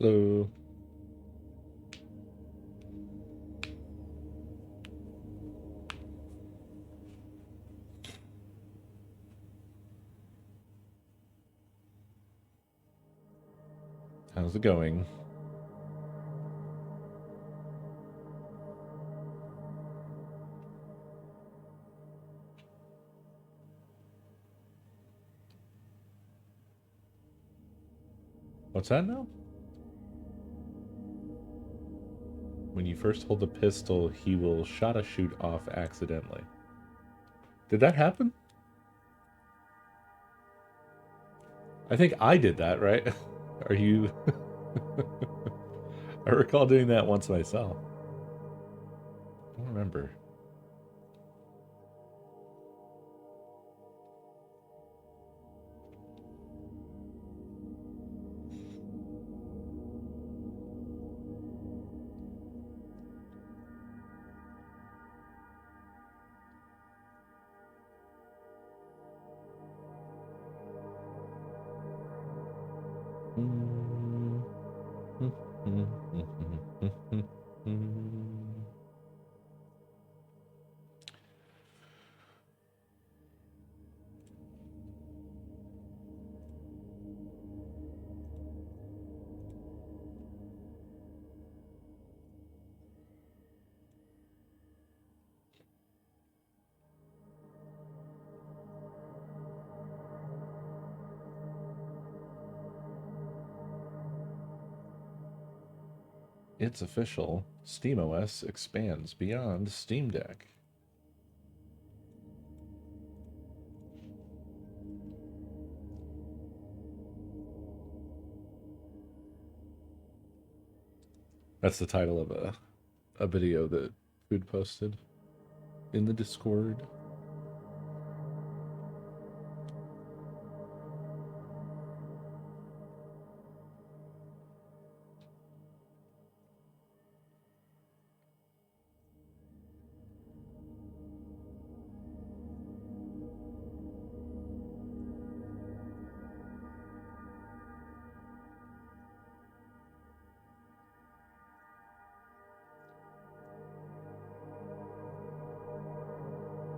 Hello. How's it going? What's that now? When you first hold the pistol, he will shoot off accidentally. Did that happen? I think I did that, right? Are you... I recall doing that once myself. I don't remember. It's official. SteamOS expands beyond Steam Deck. That's the title of a video that Food posted in the Discord.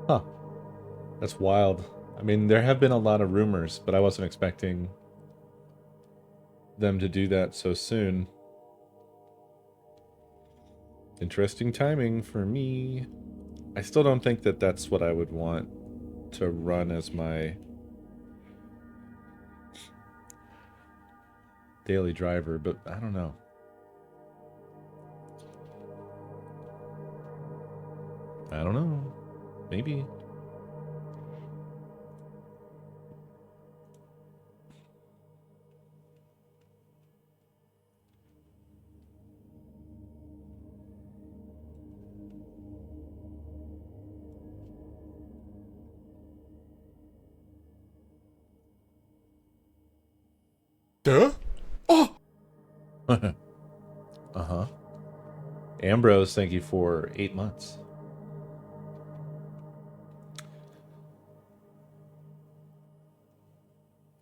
Huh. That's wild. I mean, there have been a lot of rumors, but I wasn't expecting them to do that so soon. Interesting timing for me. I still don't think that that's what I would want to run as my daily driver, but I don't know. I don't know. Maybe. Duh? Oh! Uh-huh. Ambrose, thank you for 8 months.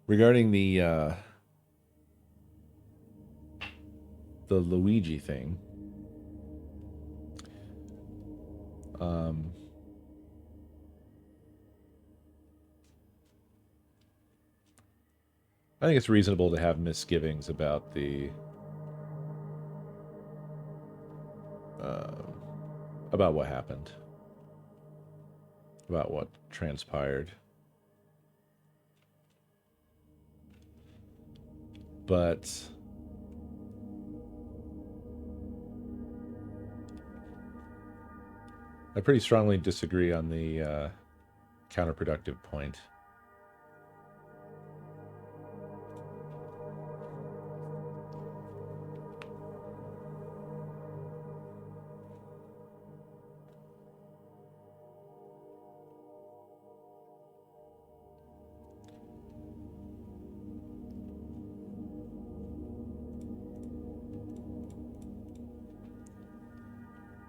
Regarding the Luigi thing, I think it's reasonable to have misgivings about the about what happened, about what transpired. But I pretty strongly disagree on the counterproductive point.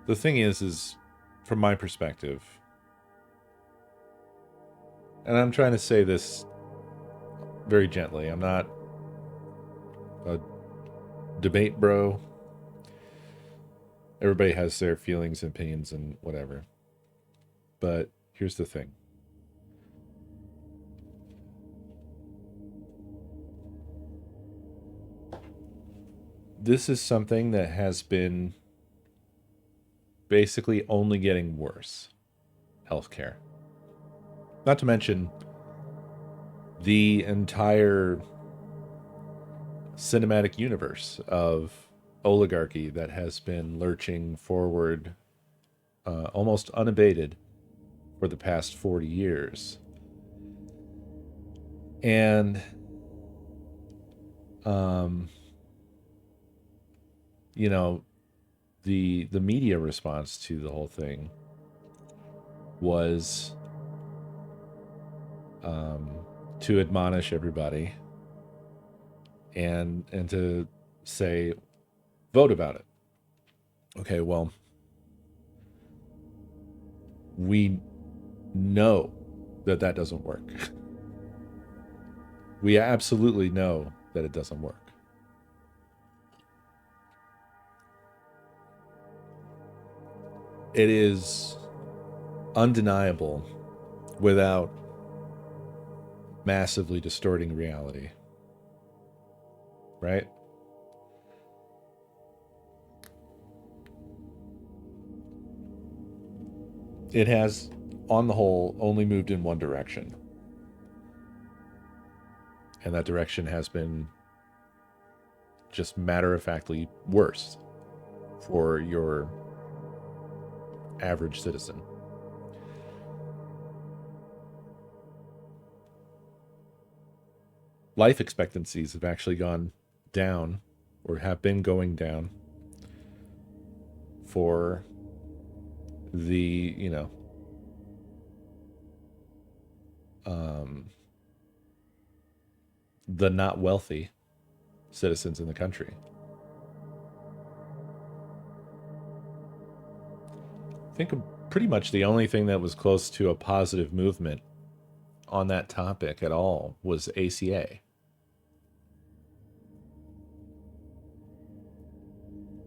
The thing is from my perspective, and I'm trying to say this very gently, I'm not a debate, bro. Everybody has their feelings and opinions and whatever. But here's the thing. This is something that has been basically only getting worse. Healthcare. Not to mention the entire cinematic universe of oligarchy that has been lurching forward almost unabated for the past 40 years. And you know, the media response to the whole thing was to admonish everybody and to say, vote about it. Okay, well, we know that that doesn't work. We absolutely know that it doesn't work. It is undeniable without massively distorting reality. Right? It has, on the whole, only moved in one direction. And that direction has been just matter-of-factly worse for your average citizen. Life expectancies have actually gone down, or have been going down, for the, the not wealthy citizens in the country. I think pretty much the only thing that was close to a positive movement on that topic at all was ACA,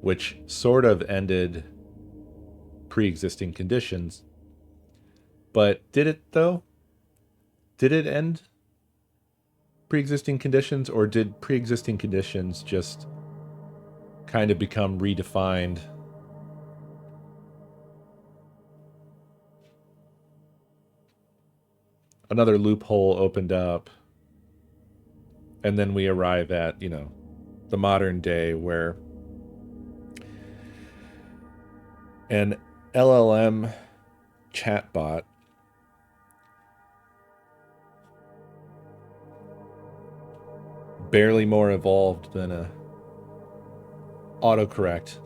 which sort of ended pre-existing conditions. But did it, though? Did it end pre-existing conditions, or did pre-existing conditions just kind of become redefined? Another loophole opened up, and then we arrive at, the modern day where an LLM chatbot barely more evolved than a autocorrect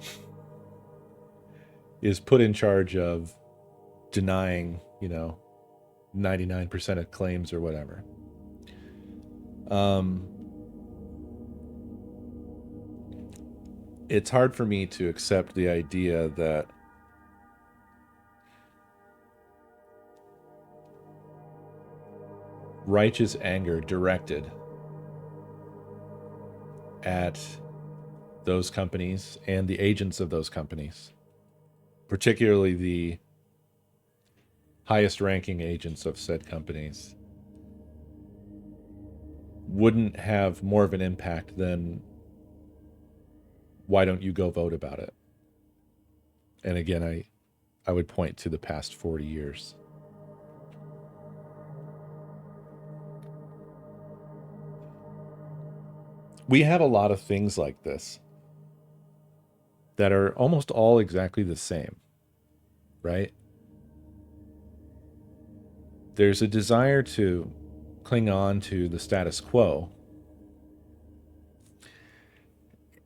is put in charge of denying, 99% of claims or whatever. It's hard for me to accept the idea that righteous anger directed at those companies and the agents of those companies, particularly the highest ranking agents of said companies, wouldn't have more of an impact than, why don't you go vote about it? And again, I would point to the past 40 years. We have a lot of things like this that are almost all exactly the same, right? There's a desire to cling on to the status quo,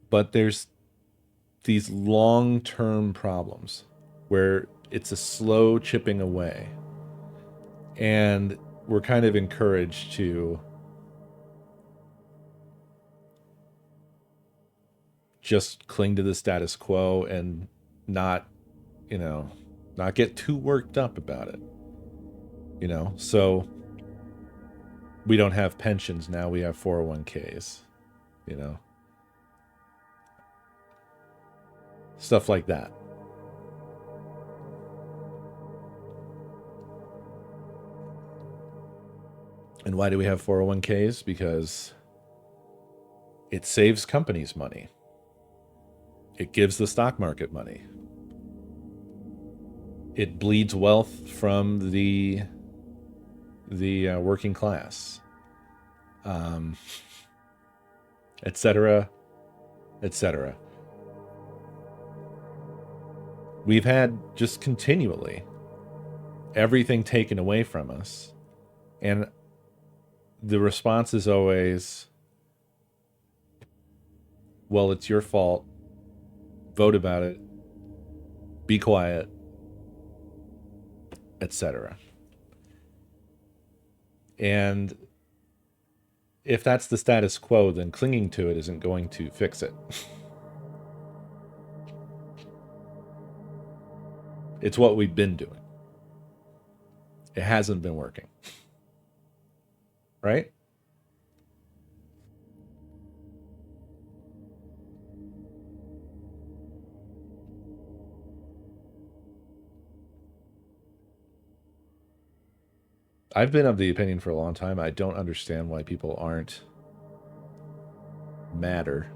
but there's these long-term problems where it's a slow chipping away, and we're kind of encouraged to just cling to the status quo and not get too worked up about it. So we don't have pensions now, we have 401ks. Stuff like that. And why do we have 401ks? Because it saves companies money. It gives the stock market money. It bleeds wealth from the working class, etc., etc. We've had just continually everything taken away from us, and the response is always, well, it's your fault. Vote about it. Be quiet, etc. And if that's the status quo, then clinging to it isn't going to fix it. It's what we've been doing. It hasn't been working. Right? I've been of the opinion for a long time, I don't understand why people aren't madder.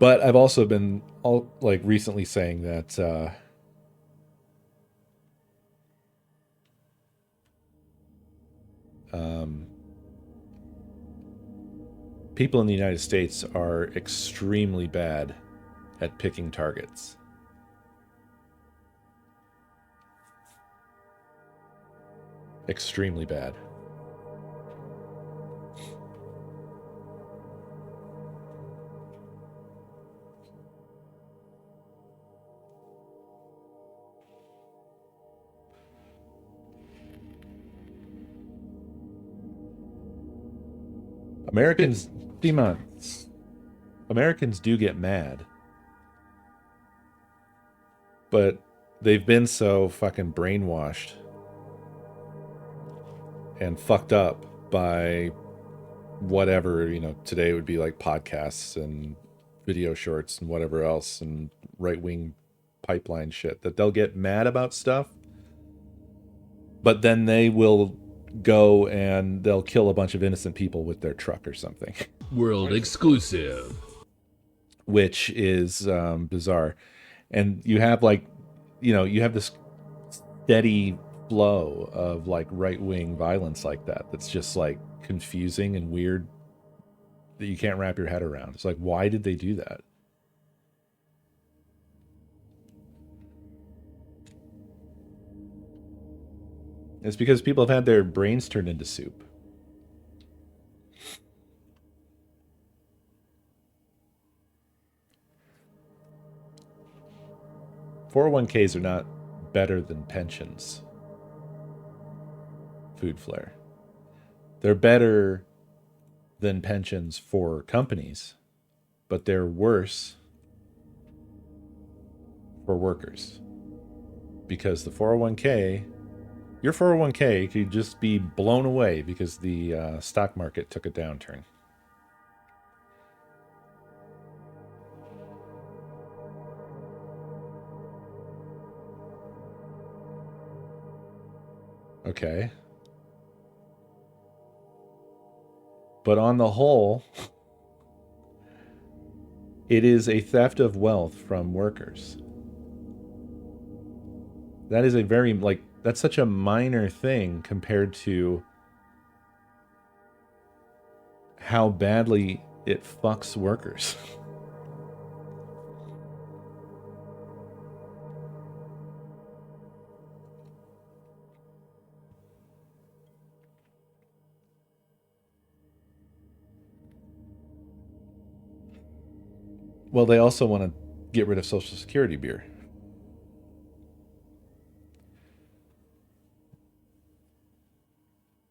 But I've also been recently saying that people in the United States are extremely bad at picking targets. Extremely bad. Americans, Americans do get mad, but they've been so fucking brainwashed and fucked up by whatever, today would be like podcasts and video shorts and whatever else and right-wing pipeline shit, that they'll get mad about stuff, but then they will go and they'll kill a bunch of innocent people with their truck or something. World exclusive. Which is bizarre. And you have you have this steady flow of like right-wing violence like that that's just like confusing and weird, that you can't wrap your head around. It's like, why did they do that? It's because people have had their brains turned into soup. .401ks are not better than pensions. Food flare. They're better than pensions for companies, but they're worse for workers. Because the 401k, your 401k could just be blown away because the stock market took a downturn. Okay. But on the whole, it is a theft of wealth from workers. That is a very, that's such a minor thing compared to how badly it fucks workers. Well, they also want to get rid of Social Security beer.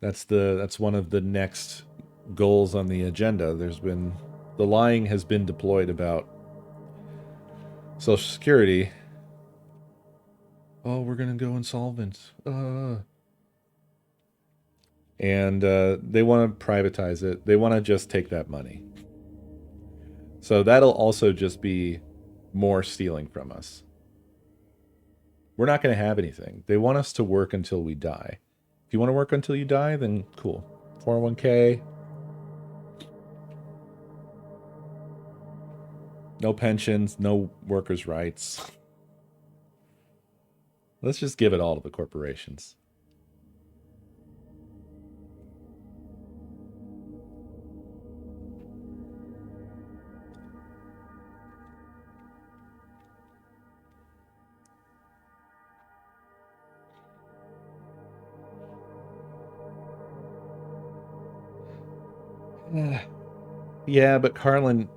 That's one of the next goals on the agenda. The lying has been deployed about Social Security. Oh, we're gonna go insolvent. And they want to privatize it. They want to just take that money. So that'll also just be more stealing from us. We're not going to have anything. They want us to work until we die. If you want to work until you die, then cool. 401k. No pensions, no workers' rights. Let's just give it all to the corporations. Yeah, but Carlin...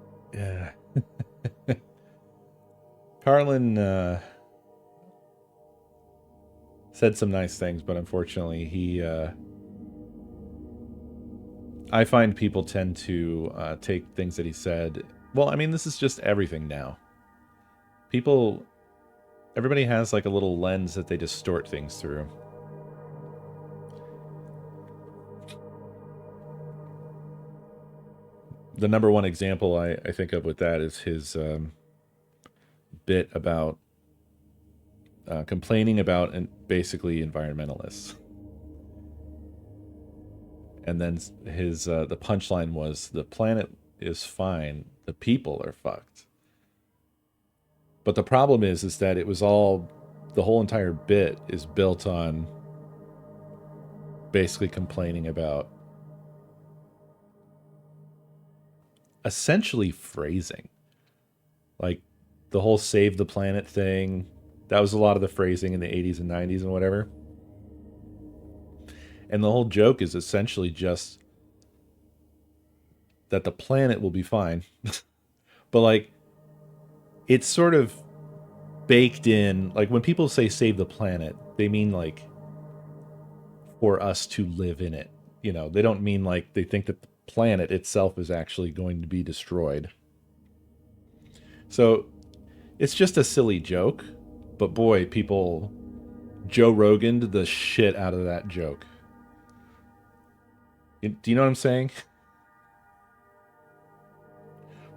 Carlin said some nice things, but unfortunately he... I find people tend to take things that he said... Well, I mean, this is just everything now. People... Everybody has like a little lens that they distort things through. The number one example I think of with that is his bit about complaining about basically environmentalists. And then his the punchline was, the planet is fine, the people are fucked. But the problem is that it was all, the whole entire bit is built on basically complaining about essentially phrasing. Like the whole save the planet thing, that was a lot of the phrasing in the 80s and 90s and whatever. And the whole joke is essentially just that the planet will be fine. But like, it's sort of baked in, like when people say save the planet, they mean like for us to live in it. You know, they don't mean like they think that the planet itself is actually going to be destroyed. So it's just a silly joke, but boy, people Joe Rogan'd the shit out of that joke. Do you know what I'm saying?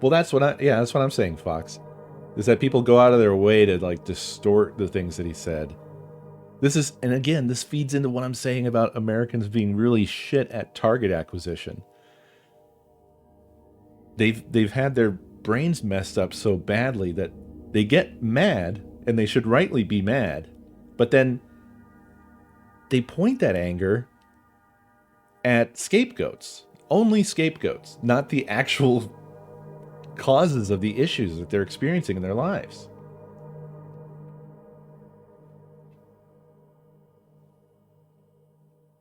Well, that's what I'm saying, Fox. Is that people go out of their way to like distort the things that he said. This is, and again, this feeds into what I'm saying about Americans being really shit at target acquisition. They've had their brains messed up so badly that they get mad, and they should rightly be mad, but then they point that anger at scapegoats. Only scapegoats, not the actual causes of the issues that they're experiencing in their lives.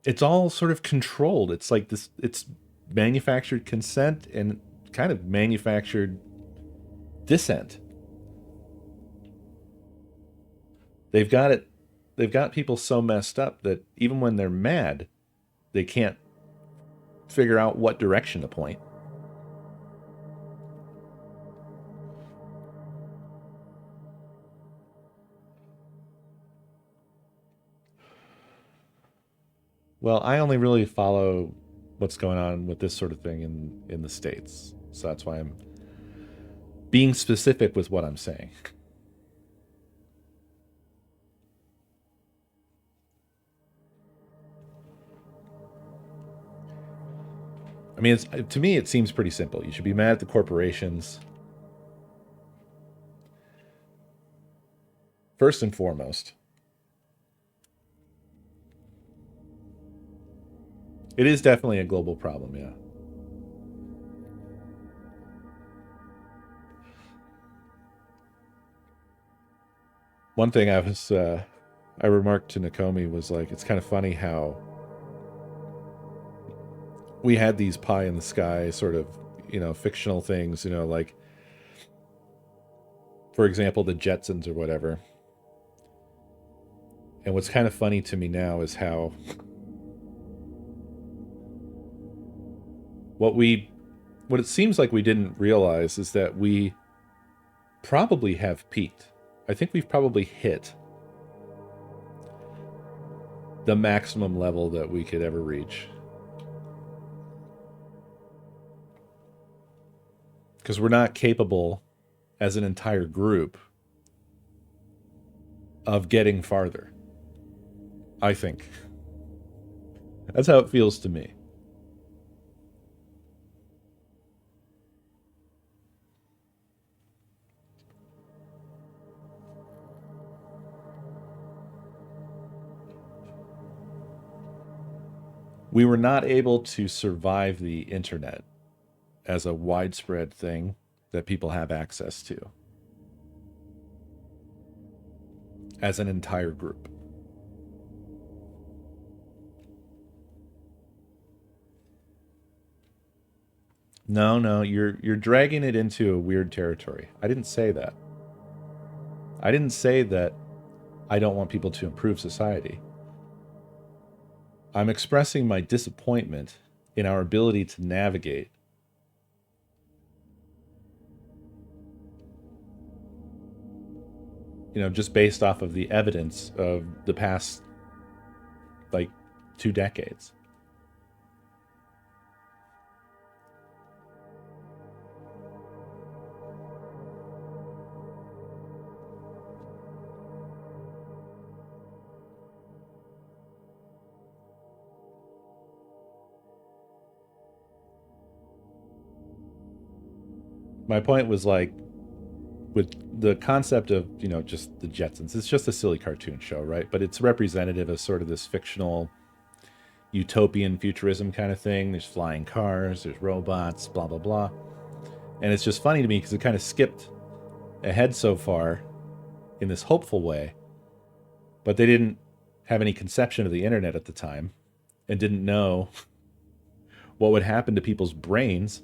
It's all sort of controlled. It's like this, it's manufactured consent and kind of manufactured dissent. They've got people so messed up that even when they're mad, they can't figure out what direction to point. Well, I only really follow what's going on with this sort of thing in the States. So that's why I'm being specific with what I'm saying. I mean, to me, it seems pretty simple. You should be mad at the corporations. First and foremost. It is definitely a global problem, yeah. One thing I remarked to Nakomi was like, it's kind of funny how we had these pie in the sky sort of, fictional things, like, for example, the Jetsons or whatever. And what's kind of funny to me now is how what it seems like we didn't realize is that we probably have peaked. I think we've probably hit the maximum level that we could ever reach. Because we're not capable as an entire group of getting farther. I think. That's how it feels to me. We were not able to survive the internet as a widespread thing that people have access to as an entire group. No, you're dragging it into a weird territory. I didn't say that. I didn't say that I don't want people to improve society. I'm expressing my disappointment in our ability to navigate just based off of the evidence of the past, like, 2 decades. My point was, like, with the concept of, just the Jetsons, it's just a silly cartoon show, right? But it's representative of sort of this fictional utopian futurism kind of thing. There's flying cars, there's robots, blah, blah, blah. And it's just funny to me because it kind of skipped ahead so far in this hopeful way, but they didn't have any conception of the internet at the time and didn't know what would happen to people's brains.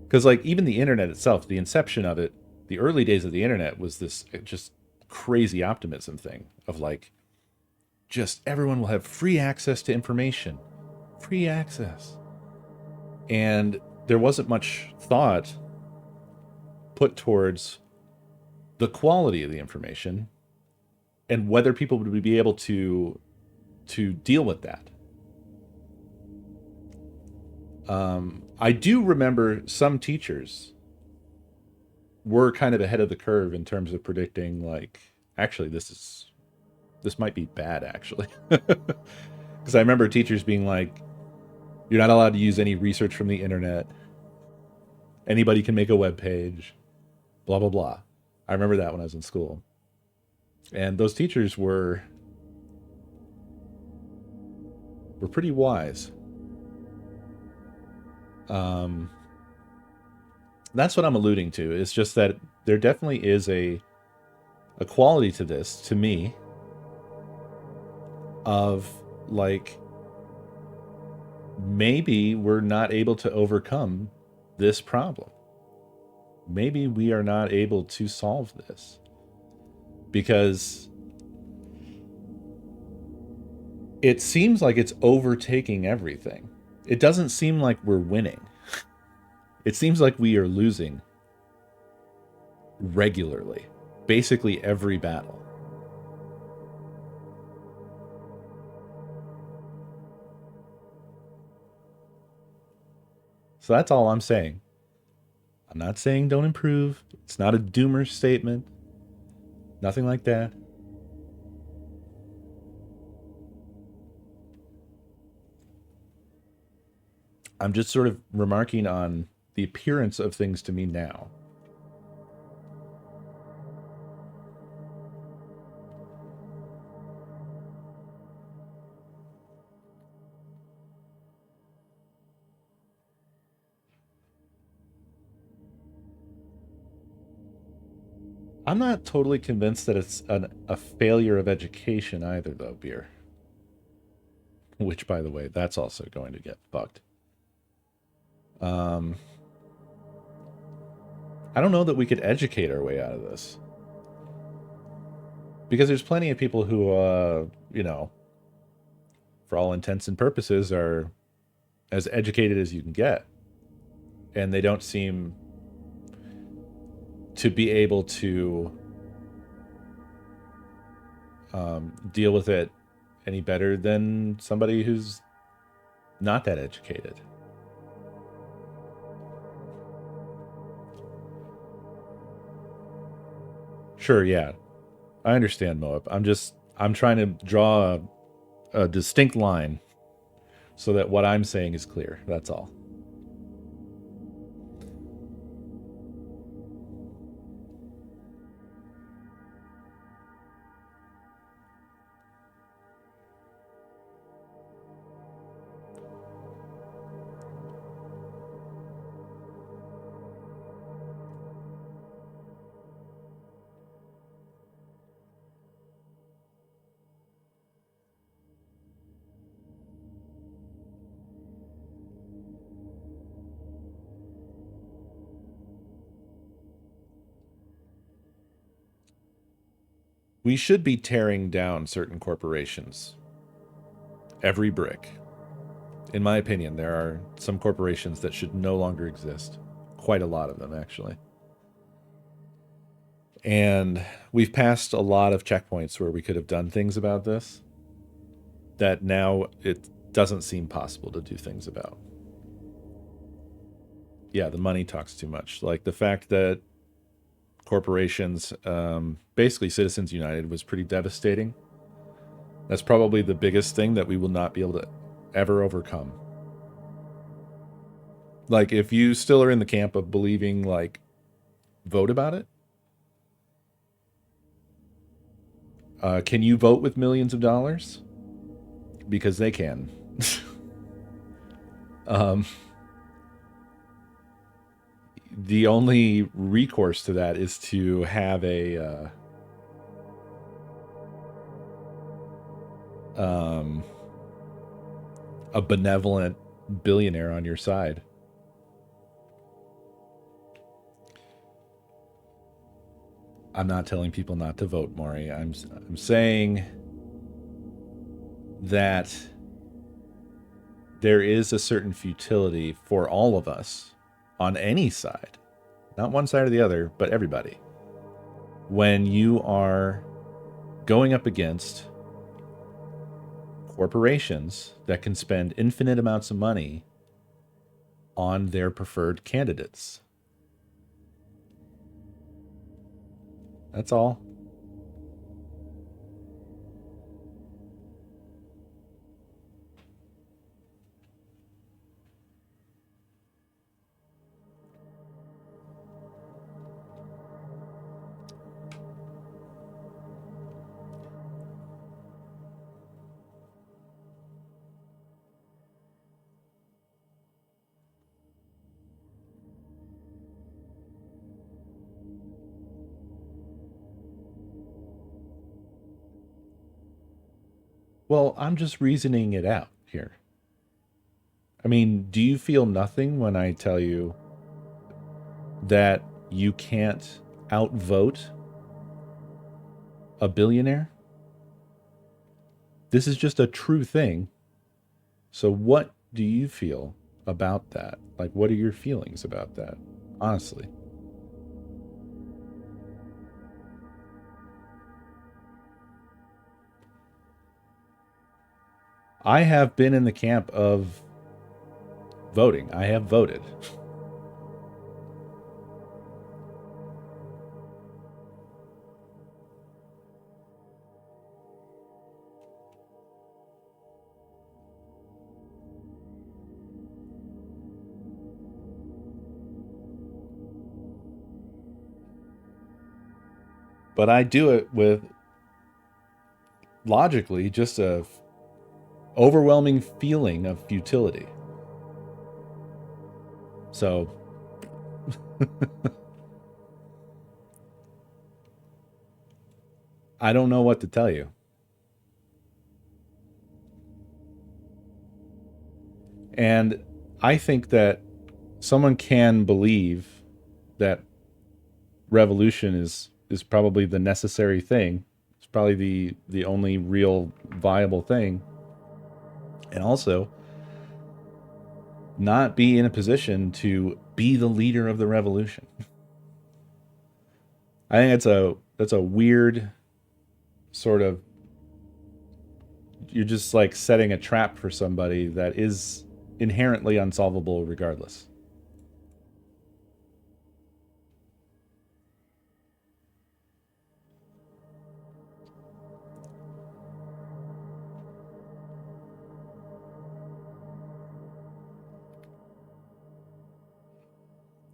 Because, like, even the internet itself, the inception of it, the early days of the internet was this just crazy optimism thing of, like, just everyone will have free access to information. Free access. And there wasn't much thought put towards the quality of the information and whether people would be able to deal with that. I do remember some teachers were kind of ahead of the curve in terms of predicting, like, actually, this might be bad, actually. Because I remember teachers being like, you're not allowed to use any research from the internet. Anybody can make a web page, blah, blah, blah. I remember that when I was in school. And those teachers were pretty wise. That's what I'm alluding to. It's just that there definitely is a quality to this, to me, of, like, maybe we're not able to overcome this problem. Maybe we are not able to solve this because it seems like it's overtaking everything. It doesn't seem like we're winning. It seems like we are losing regularly, basically every battle. So that's all I'm saying. I'm not saying don't improve. It's not a doomer statement. Nothing like that. I'm just sort of remarking on the appearance of things to me now. I'm not totally convinced that it's a failure of education either, though, Beer. Which, by the way, that's also going to get fucked. I don't know that we could educate our way out of this. Because there's plenty of people who, for all intents and purposes, are as educated as you can get. And they don't seem to be able to deal with it any better than somebody who's not that educated. Sure, yeah. I understand, Moab. I'm trying to draw a distinct line so that what I'm saying is clear. That's all. We should be tearing down certain corporations. Every brick. In my opinion, there are some corporations that should no longer exist. Quite a lot of them, actually. And we've passed a lot of checkpoints where we could have done things about this that now it doesn't seem possible to do things about. Yeah, the money talks too much. Like the fact that corporations, basically Citizens United was pretty devastating. That's probably the biggest thing that we will not be able to ever overcome. Like, if you still are in the camp of believing, like, vote about it, can you vote with millions of dollars? Because they can. The only recourse to that is to have a benevolent billionaire on your side. I'm not telling people not to vote, Maury. I'm saying that there is a certain futility for all of us on any side, not one side or the other, but everybody, when you are going up against corporations that can spend infinite amounts of money on their preferred candidates. That's all. Well, I'm just reasoning it out here. I mean, do you feel nothing when I tell you that you can't outvote a billionaire? This is just a true thing. So what do you feel about that? Like, what are your feelings about that? Honestly. I have been in the camp of voting. I have voted. But I do it with logically just a overwhelming feeling of futility. So I don't know what to tell you. And I think that someone can believe that revolution is probably the necessary thing. It's probably the only real viable thing. And also not be in a position to be the leader of the revolution. I think that's a weird sort of, you're just like setting a trap for somebody that is inherently unsolvable regardless.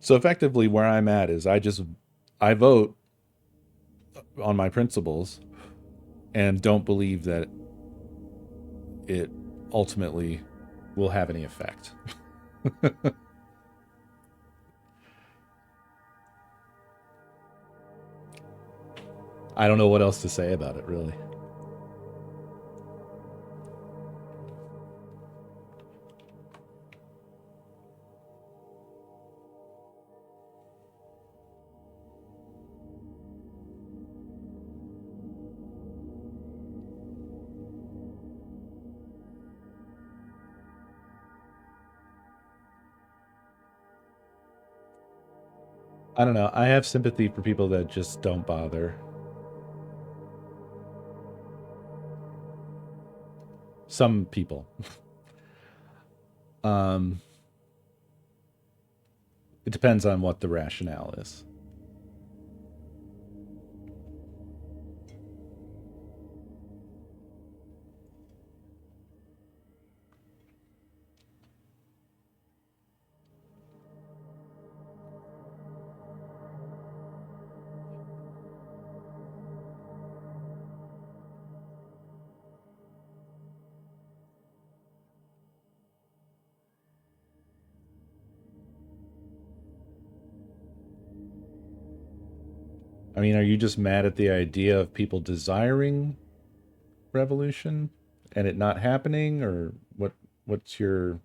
So effectively where I'm at is I vote on my principles and don't believe that it ultimately will have any effect. I don't know what else to say about it, really. I don't know. I have sympathy for people that just don't bother. Some people. It depends on what the rationale is. I mean, are you just mad at the idea of people desiring revolution and it not happening, or what's your...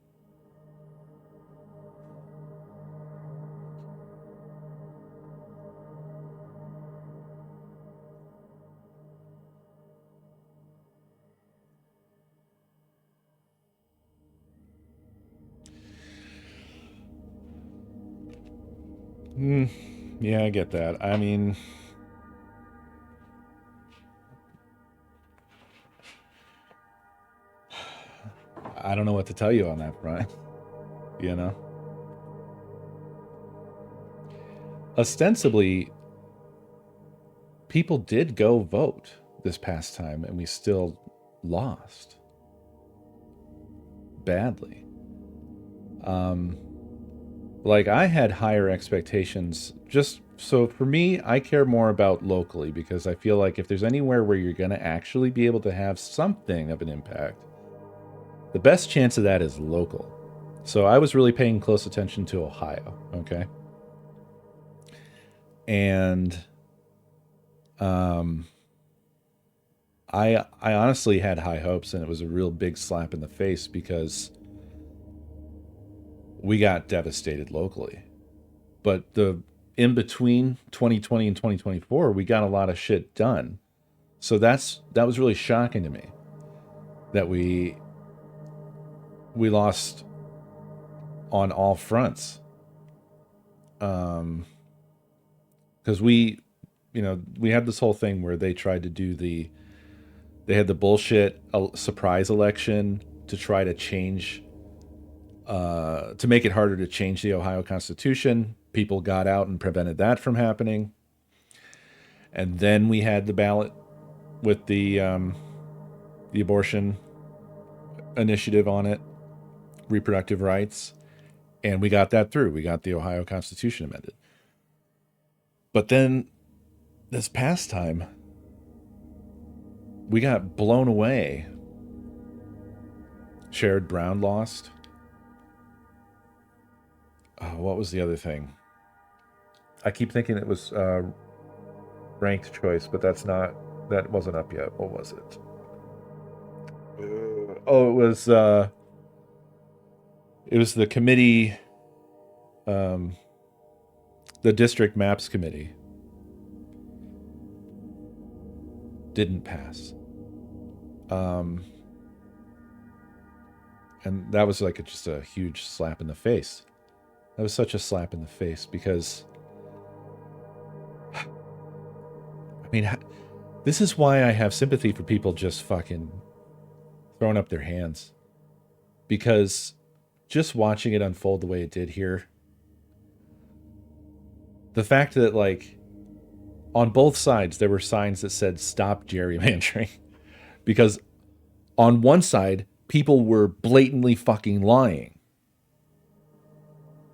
Yeah, I get that. I mean, I don't know what to tell you on that front. You know? Ostensibly, people did go vote this past time, and we still lost badly. Like, I had higher expectations. Just so for me, I care more about locally, because I feel like if there's anywhere where you're going to actually be able to have something of an impact, the best chance of that is local. So I was really paying close attention to Ohio, okay? And I honestly had high hopes, and it was a real big slap in the face because we got devastated locally. But the in between 2020 and 2024, we got a lot of shit done. So that was really shocking to me that we lost on all fronts. Because we had this whole thing where they tried to do they had the bullshit surprise election to try to change, to make it harder to change the Ohio Constitution. People got out and prevented that from happening. And then we had the ballot with the abortion initiative on it, reproductive rights, and we got that through. We got the Ohio Constitution amended. But then this past time, we got blown away. Sherrod Brown lost. What was the other thing? I keep thinking it was ranked choice, but that wasn't up yet. What was it? It was the committee, the district maps committee didn't pass. And that was like just a huge slap in the face. That was such a slap in the face because, I mean, this is why I have sympathy for people just fucking throwing up their hands. Because just watching it unfold the way it did here, the fact that, like, on both sides, there were signs that said, stop gerrymandering. Because on one side, people were blatantly fucking lying.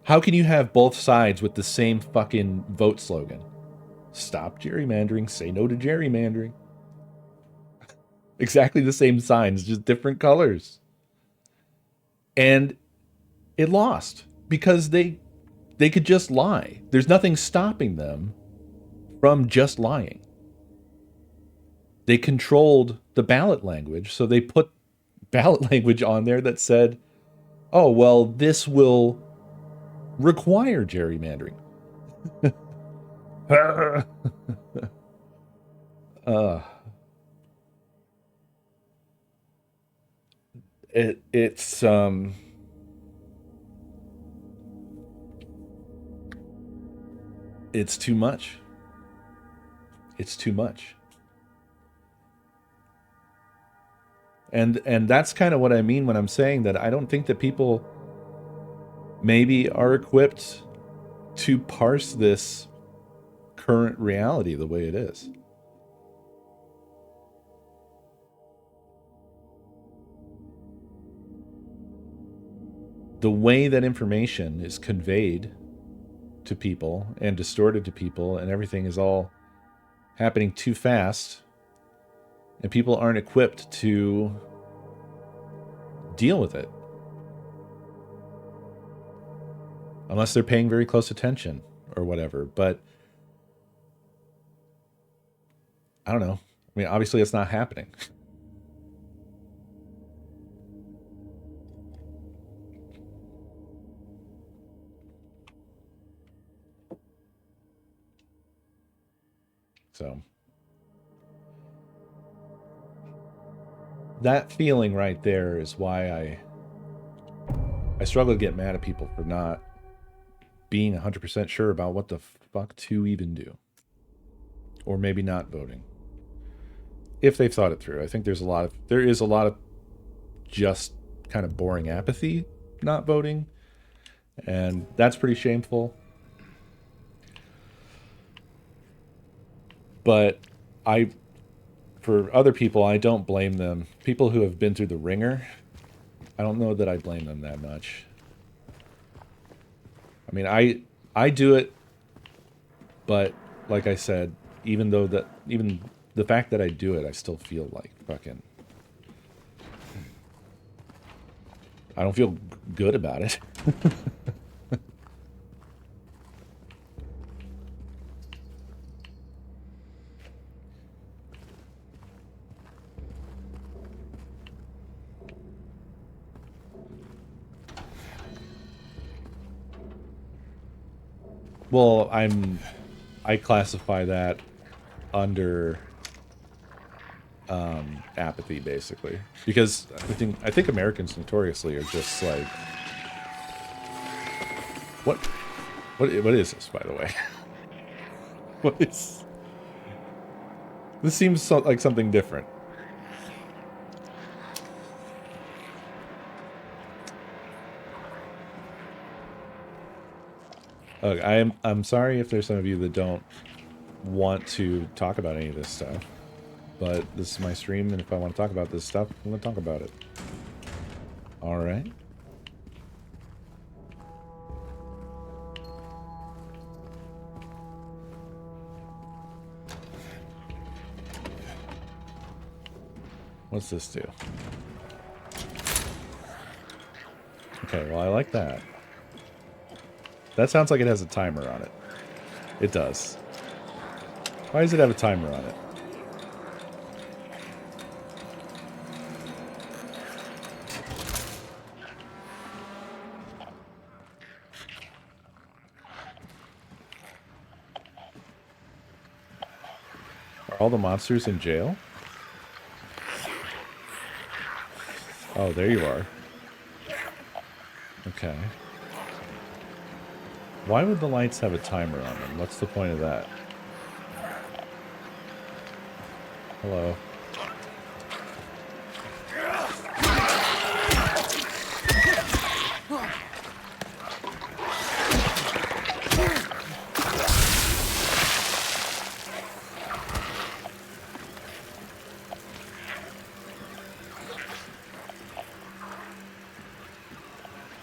How can you have both sides with the same fucking vote slogan? Stop gerrymandering, say no to gerrymandering. Exactly the same signs, just different colors. And it lost because they could just lie. There's nothing stopping them from just lying. They controlled the ballot language, so they put ballot language on there that said, oh, well, this will require gerrymandering. It's too much. It's too much. And that's kind of what I mean when I'm saying that I don't think that people maybe are equipped to parse this current reality the way it is. The way that information is conveyed to people and distorted to people and everything is all happening too fast, and people aren't equipped to deal with it unless they're paying very close attention or whatever. But I don't know. I mean, obviously it's not happening. So that feeling right there is why I struggle to get mad at people for not being 100% sure about what the fuck to even do. Or maybe not voting. If they've thought it through. I think there is a lot of just kind of boring apathy not voting. And that's pretty shameful. But for other people, I don't blame them. People who have been through the ringer, I don't know that I blame them that much. I mean, I do it, but like I said, even the fact that I do it, I still feel like fucking... I don't feel good about it. Well, I classify that under apathy, basically, because I think Americans notoriously are just like, what is this, by the way? What is this? Seems like something different. Look, I'm sorry if there's some of you that don't want to talk about any of this stuff, but this is my stream, and if I want to talk about this stuff, I'm going to talk about it. All right. What's this do? Okay, well, I like that. That sounds like it has a timer on it. It does. Why does it have a timer on it? Are all the monsters in jail? Oh, there you are. Okay. Why would the lights have a timer on them? What's the point of that? Hello.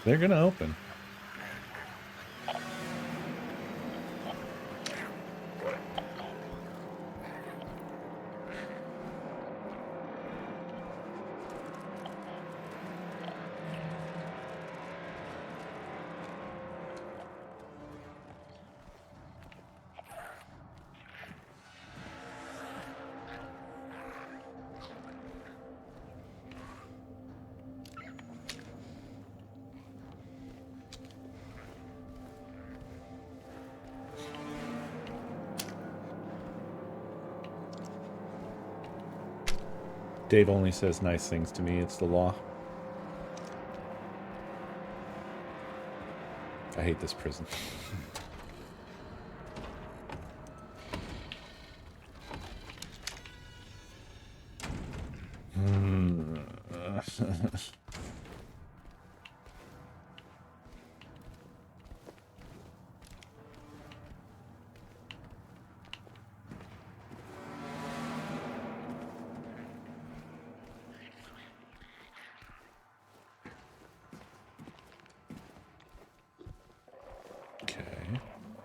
They're gonna open. Dave only says nice things to me. It's the law. I hate this prison.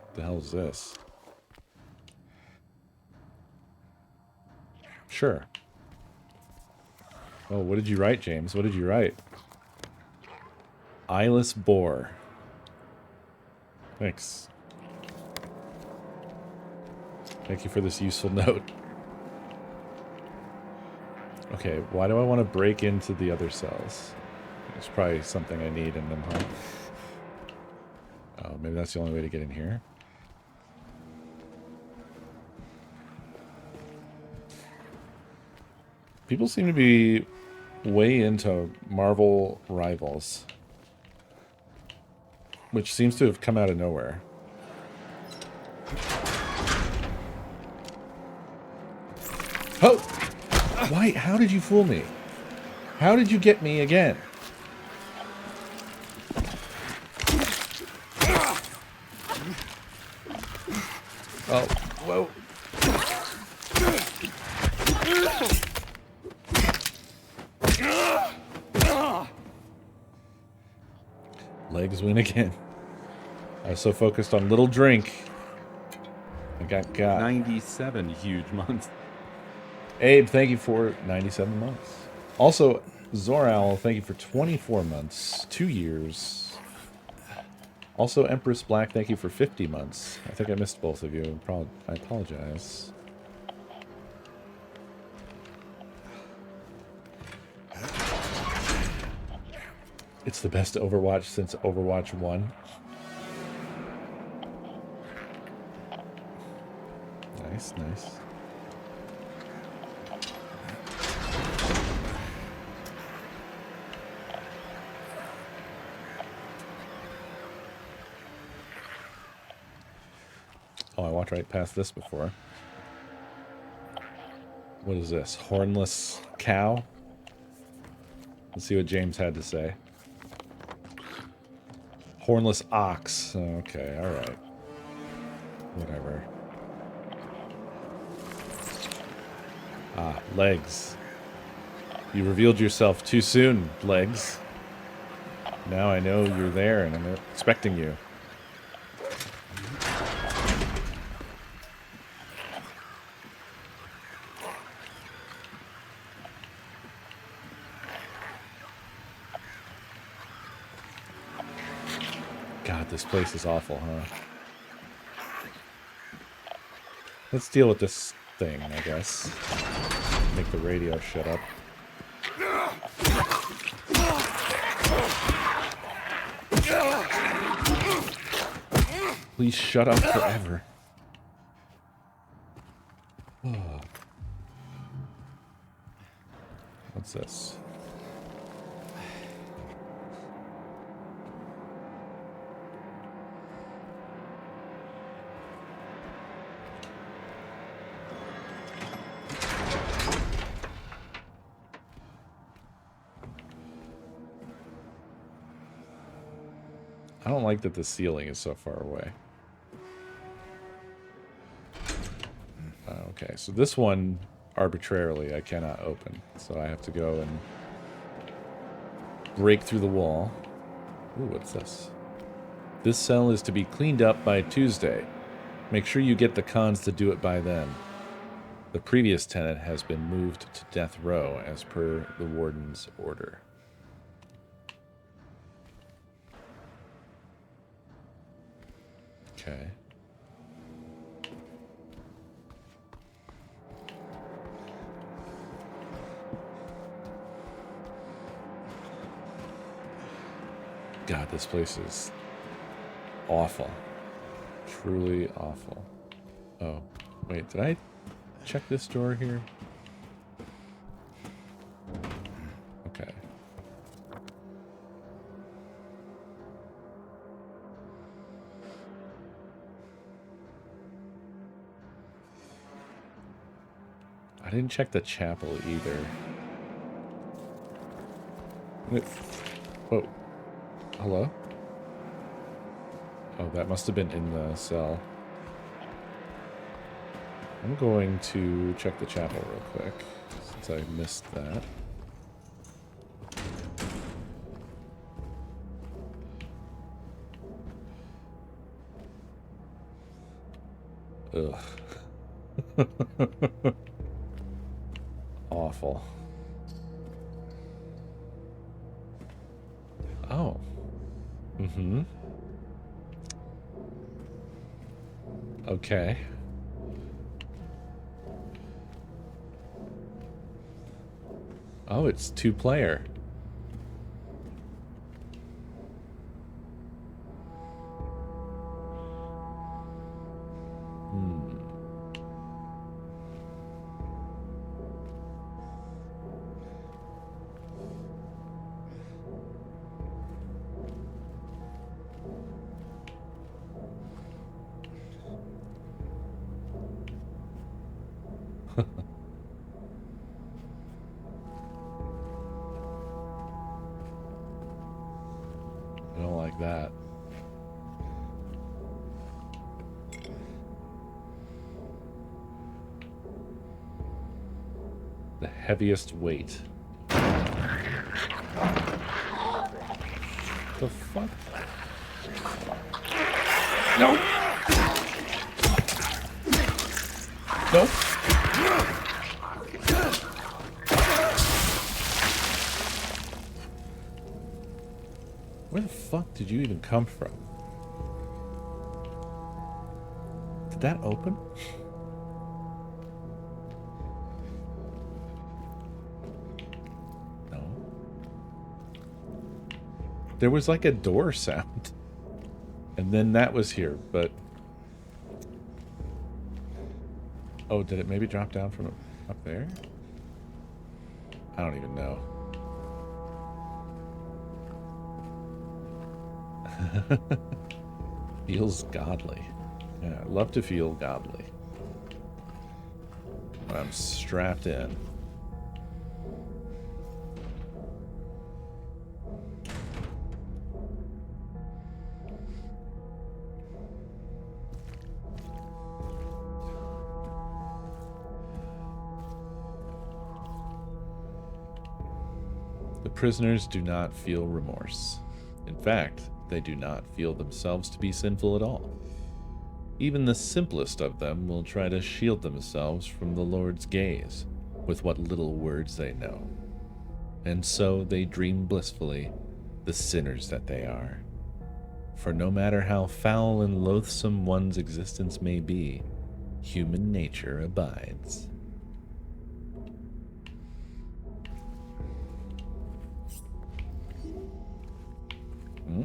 What the hell is this? Sure. Oh, what did you write, James? What did you write? Eyeless boar. Thanks. Thank you for this useful note. Okay, why do I want to break into the other cells? There's probably something I need in them, huh? Oh, maybe that's the only way to get in here. People seem to be way into Marvel Rivals, which seems to have come out of nowhere. Oh! Why? How did you fool me? How did you get me again? Oh, whoa. Legs win again. I was so focused on little drink. I got 97 huge months. Abe, thank you for 97 months. Also, Zoral, thank you for 24 months. 2 years. Also, Empress Black, thank you for 50 months. I think I missed both of you. I apologize. It's the best Overwatch since Overwatch 1. Nice, nice. Oh, I walked right past this before. What is this? Hornless cow? Let's see what James had to say. Hornless ox. Okay, alright. Whatever. Ah, legs. You revealed yourself too soon, legs. Now I know you're there and I'm expecting you. God, this place is awful, huh? Let's deal with this thing, I guess. Make the radio shut up. Please shut up forever. What's this? I don't like that the ceiling is so far away. Okay, so this one, arbitrarily, I cannot open. So I have to go and break through the wall. Ooh, what's this? This cell is to be cleaned up by Tuesday. Make sure you get the cons to do it by then. The previous tenant has been moved to death row as per the warden's order. Okay. God, this place is awful. Truly awful. Oh, wait, did I check this door here? didn't check the chapel either. Wait. Whoa. Hello? Oh, that must have been in the cell. I'm going to check the chapel real quick, since I missed that. Ugh. Awful. Oh. Mm-hmm. Okay. Oh, it's 2-player. I don't like that. The heaviest weight. The fuck? No! Nope. Where the fuck did you even come from? Did that open? No. There was like a door sound. And then that was here, but... Oh, did it maybe drop down from up there? I don't even know. Feels godly. Yeah, I love to feel godly. When I'm strapped in. The prisoners do not feel remorse. In fact, they do not feel themselves to be sinful at all. Even the simplest of them will try to shield themselves from the Lord's gaze with what little words they know. And so they dream blissfully, the sinners that they are. For no matter how foul and loathsome one's existence may be, human nature abides. Hmm?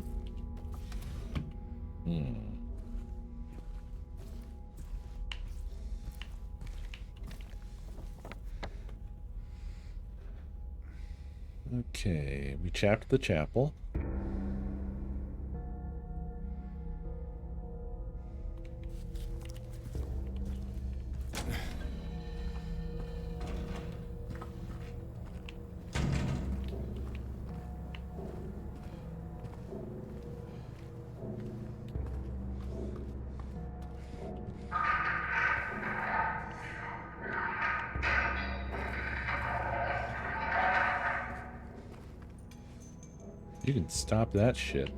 Okay, we chapped the chapel. You can stop that shit.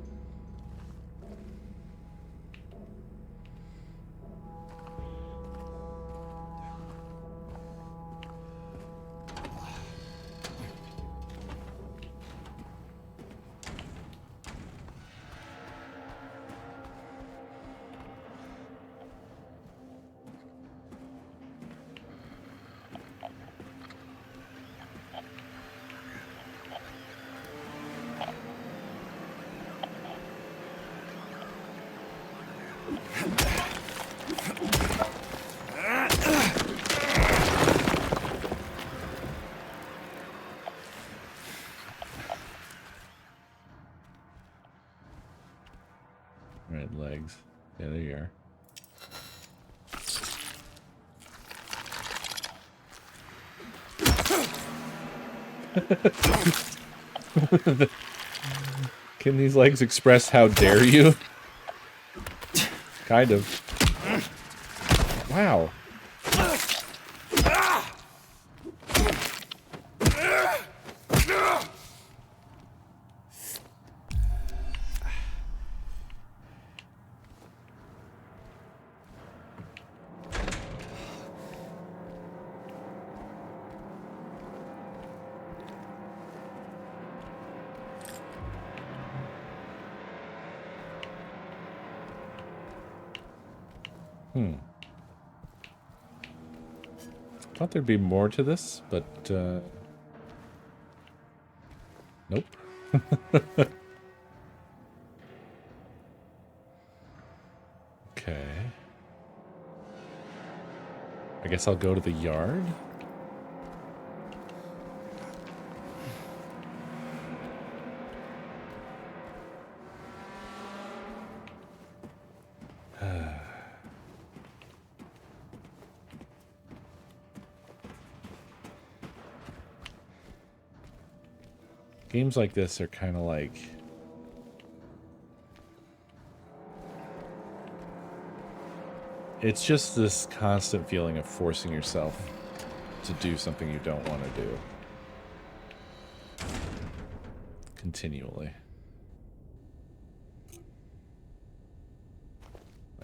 Right, legs. Yeah, there you are. Can these legs express how dare you? Kind of. Wow. Thought there'd be more to this, but nope. Okay. I guess I'll go to the yard. Games like this are kind of like... It's just this constant feeling of forcing yourself to do something you don't want to do. Continually.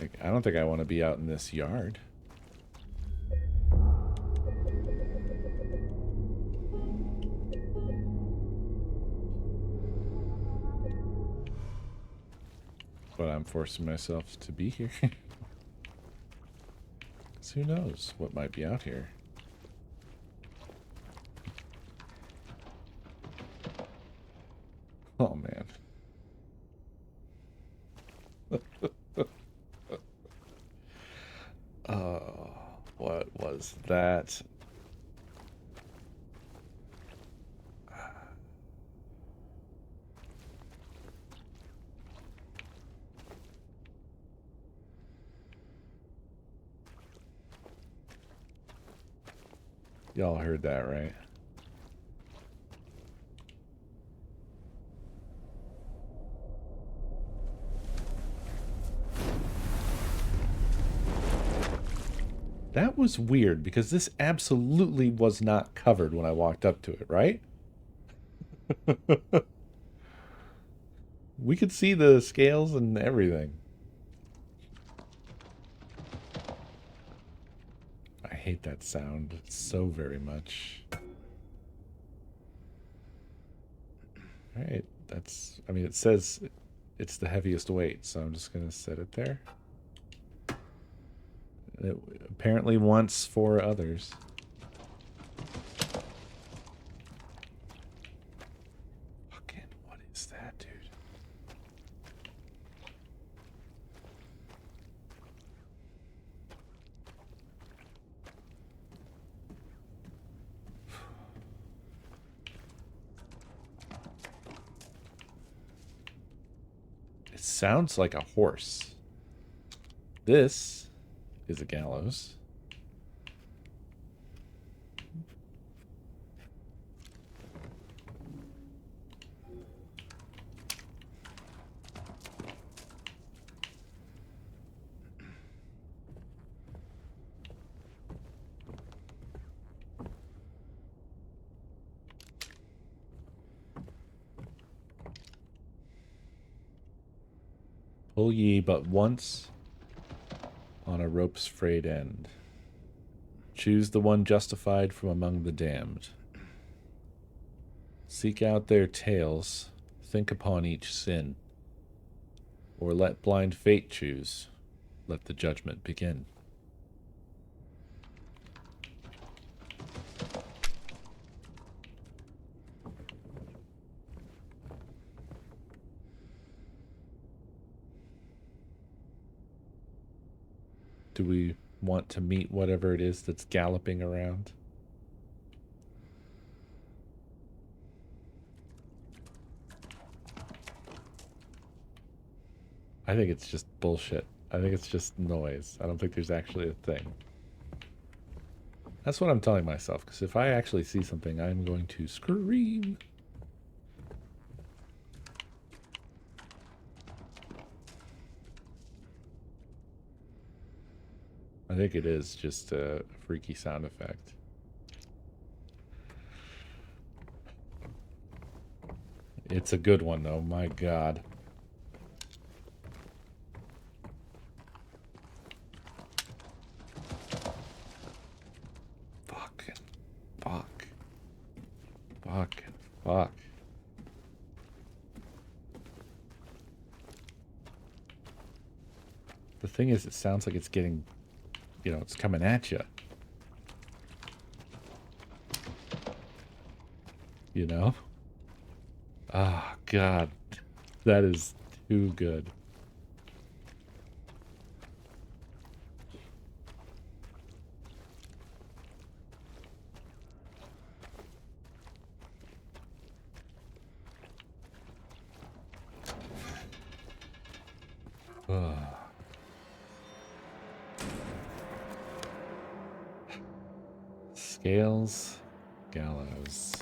Like, I don't think I want to be out in this yard. But I'm forcing myself to be here. So who knows what might be out here. Oh, man. What was that? Y'all heard that, right? That was weird because this absolutely was not covered when I walked up to it, right? We could see the scales and everything. I hate that sound so very much. Alright, that's... I mean, it says it's the heaviest weight, so I'm just gonna set it there. It apparently wants 4 others. Fucking, what is that, dude? It sounds like a horse. This is a gallows. Pull ye but once on a rope's frayed end. Choose the one justified from among the damned. Seek out their tales, think upon each sin. Or let blind fate choose, let the judgment begin. Do we want to meet whatever it is that's galloping around? I think it's just bullshit. I think it's just noise. I don't think there's actually a thing. That's what I'm telling myself, because if I actually see something, I'm going to scream. I think it is just a freaky sound effect. It's a good one, though. My God. Fuck. The thing is, it sounds like it's getting, you know, it's coming at you. You know? Ah, God. That is too good. Scales, gallows.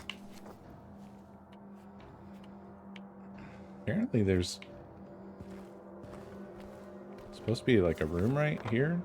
Apparently there's supposed to be like a room right here.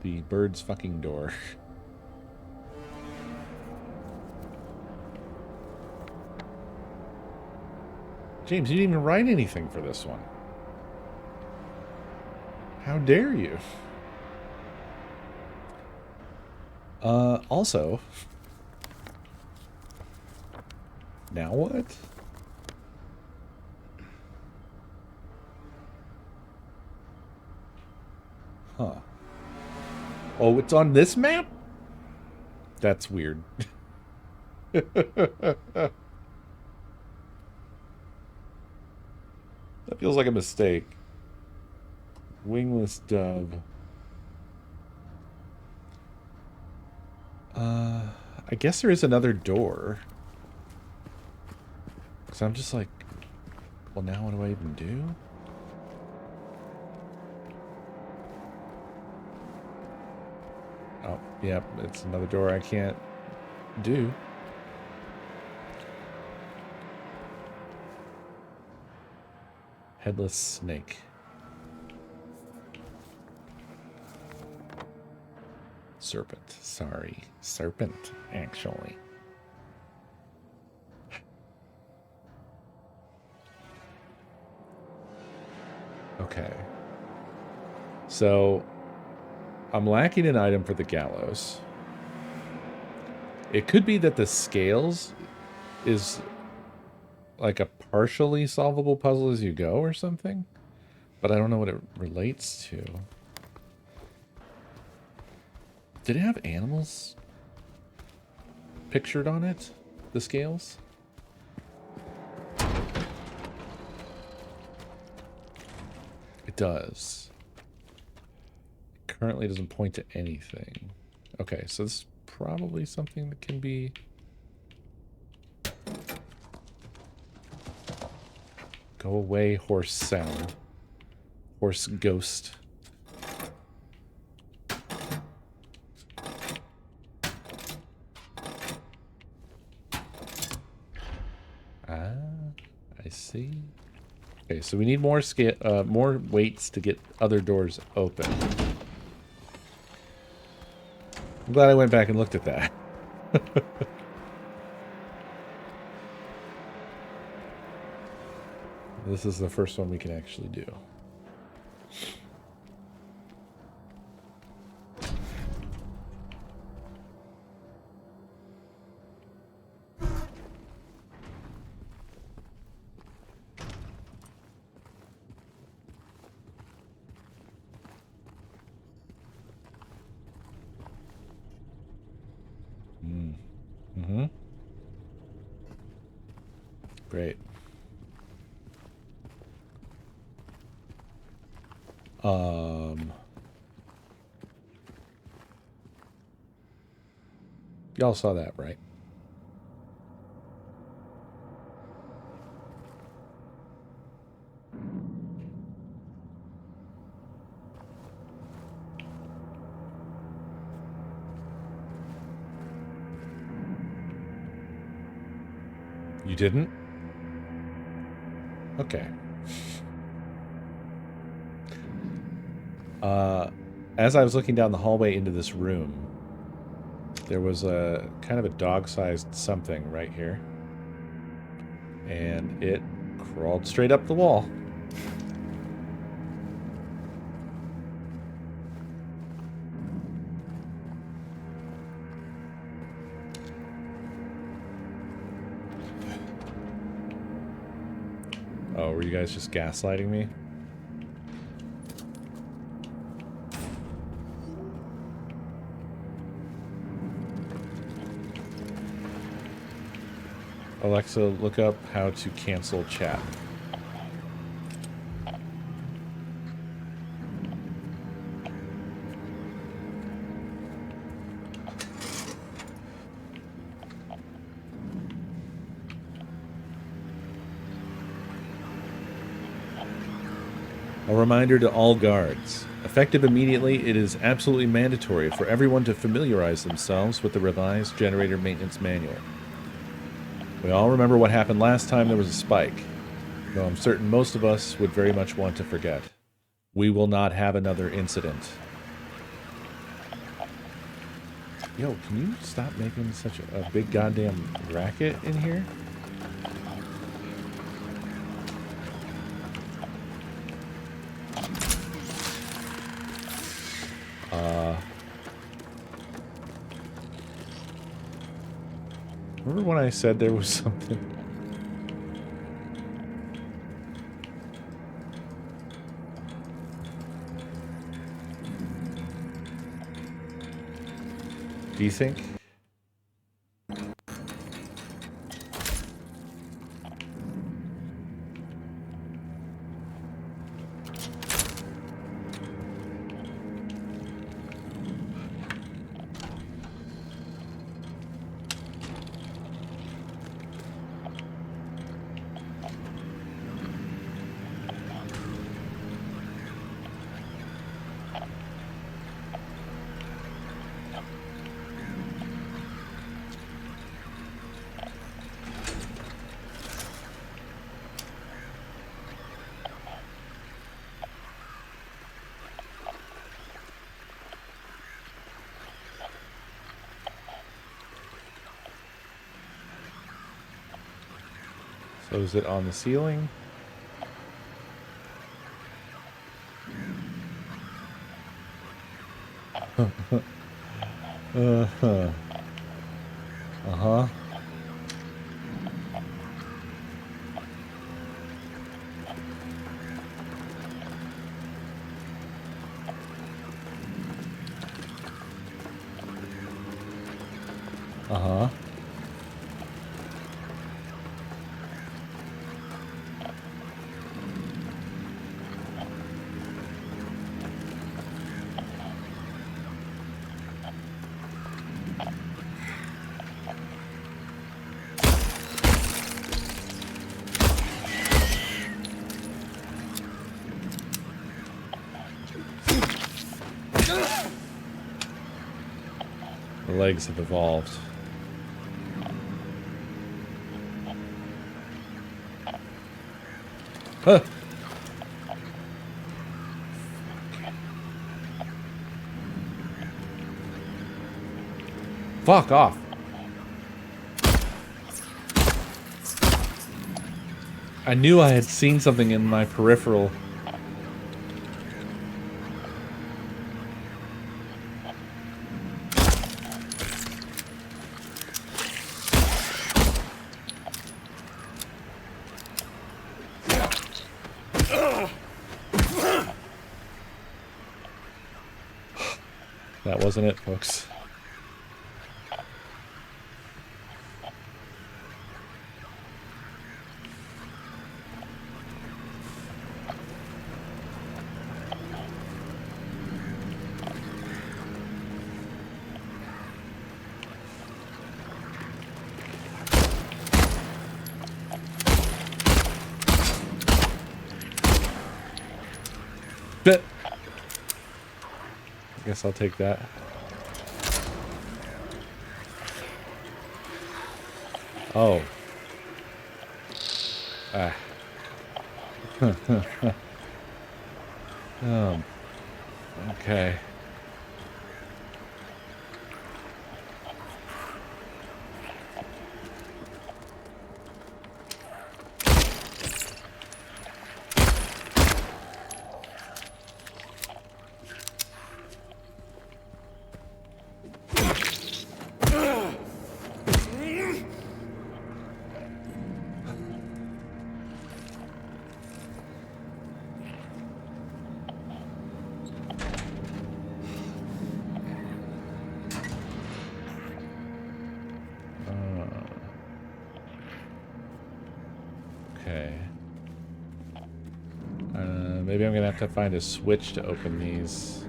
The bird's fucking door. James, you didn't even write anything for this one. How dare you? Also, now what? Huh. Oh, it's on this map? That's weird. That feels like a mistake. Wingless dove. I guess there is another door. So I'm just like, well, now what do I even do? Oh, yep, it's another door I can't do. Headless snake. Serpent. Sorry. Serpent, actually. Okay. So, I'm lacking an item for the gallows. It could be that the scales is like a partially solvable puzzle as you go or something. But I don't know what it relates to. Did it have animals pictured on it? The scales? It does. Currently doesn't point to anything. Okay, so this is probably something that can be... Go away, horse sound. Horse ghost. Ah, I see. Okay, so we need more more weights to get other doors open. I'm glad I went back and looked at that. This is the first one we can actually do. Great. Y'all saw that, right? You didn't? Okay. As I was looking down the hallway into this room, there was a kind of a dog-sized something right here. And it crawled straight up the wall. Oh, were you guys just gaslighting me? Alexa, look up how to cancel chat. A reminder to all guards. Effective immediately, it is absolutely mandatory for everyone to familiarize themselves with the revised generator maintenance manual. We all remember what happened last time there was a spike, though I'm certain most of us would very much want to forget. We will not have another incident. Yo, can you stop making such a big goddamn racket in here? Remember when I said there was something? Do you think? So is it on the ceiling? Uh-huh. Uh-huh. Uh-huh. The legs have evolved. Huh. Fuck off. I knew I had seen something in my peripheral. That wasn't it, folks. Guess I'll take that. Oh. Ah. Okay. Okay. Maybe I'm gonna have to find a switch to open these.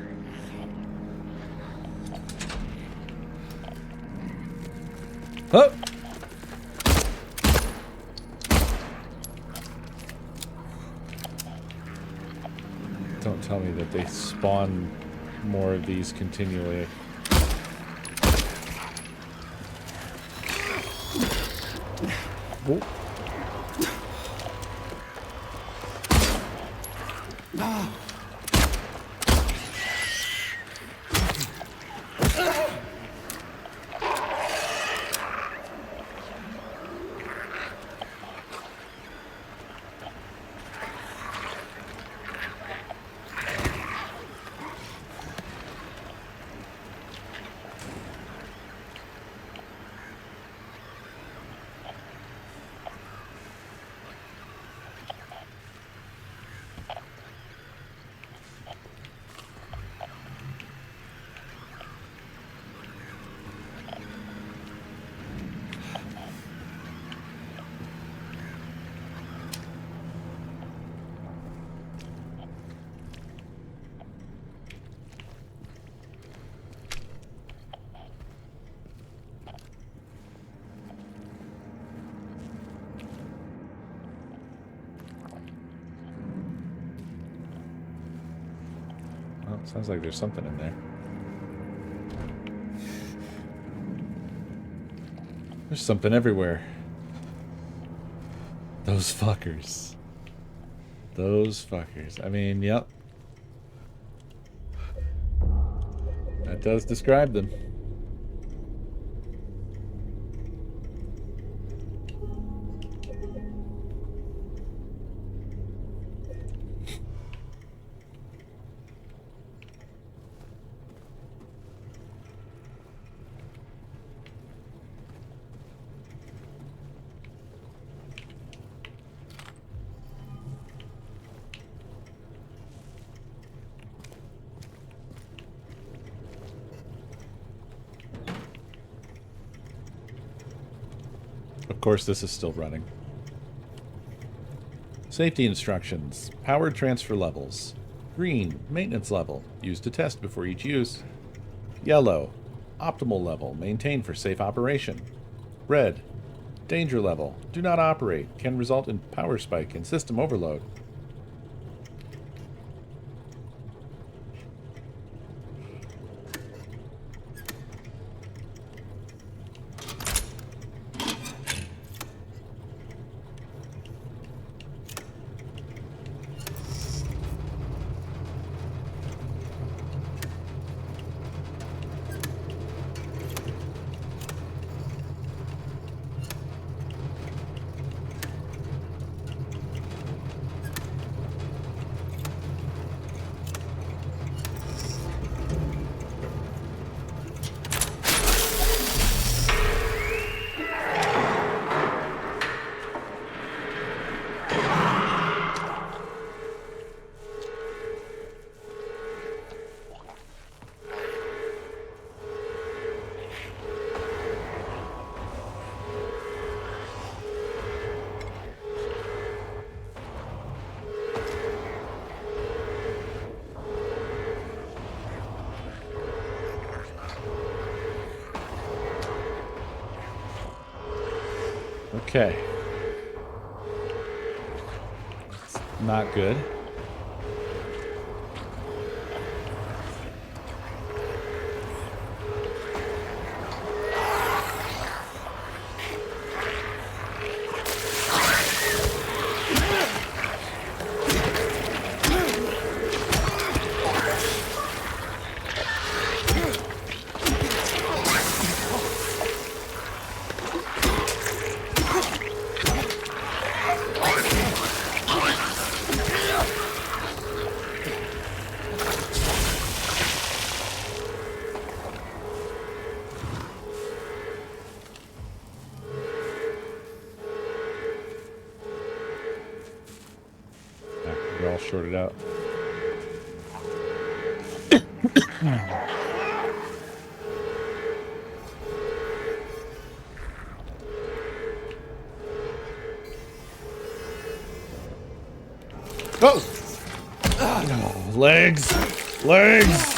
Oh! Don't tell me that they spawn more of these continually. Oh. Well, sounds like there's something in there. There's something everywhere. Those fuckers. Those fuckers. I mean, yep. That does describe them. Of course, this is still running. Safety instructions. Power transfer levels. Green, maintenance level. Use to test before each use. Yellow, optimal level. Maintain for safe operation. Red, danger level. Do not operate. Can result in power spike and system overload. Okay. It's not good. short it out. Oh! Oh, legs! Legs!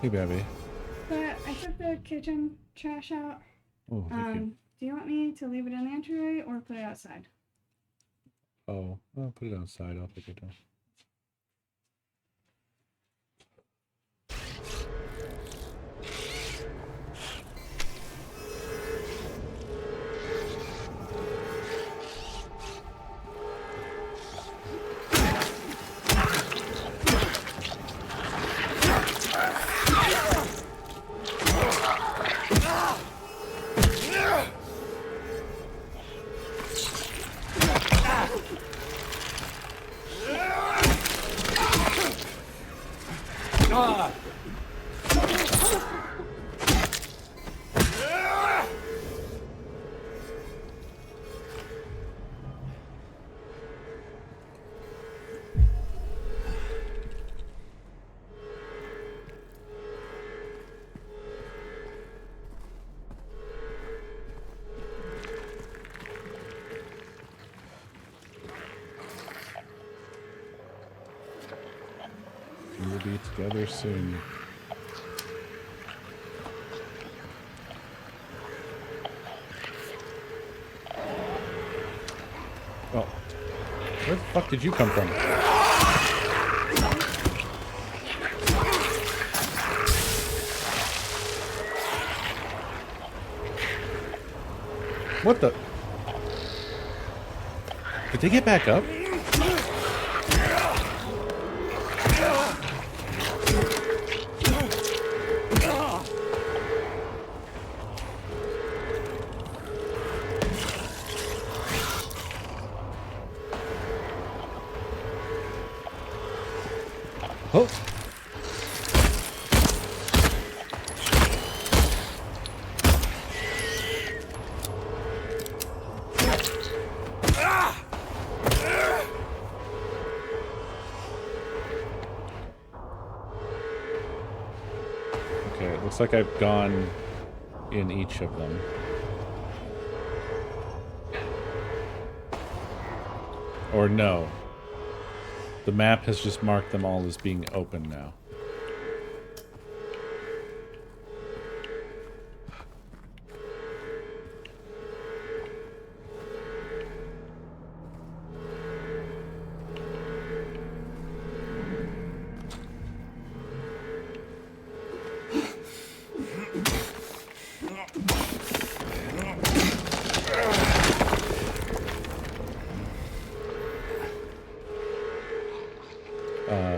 Hey, baby. But I took the kitchen trash out. Oh, thank you. Do you want me to leave it in the entryway or put it outside? Oh, I'll put it outside. I'll take it down. We'll be together soon. Oh. Where the fuck did you come from? What the? Did they get back up? Oh. Okay, it looks like I've gone in each of them. Or no. The map has just marked them all as being open now.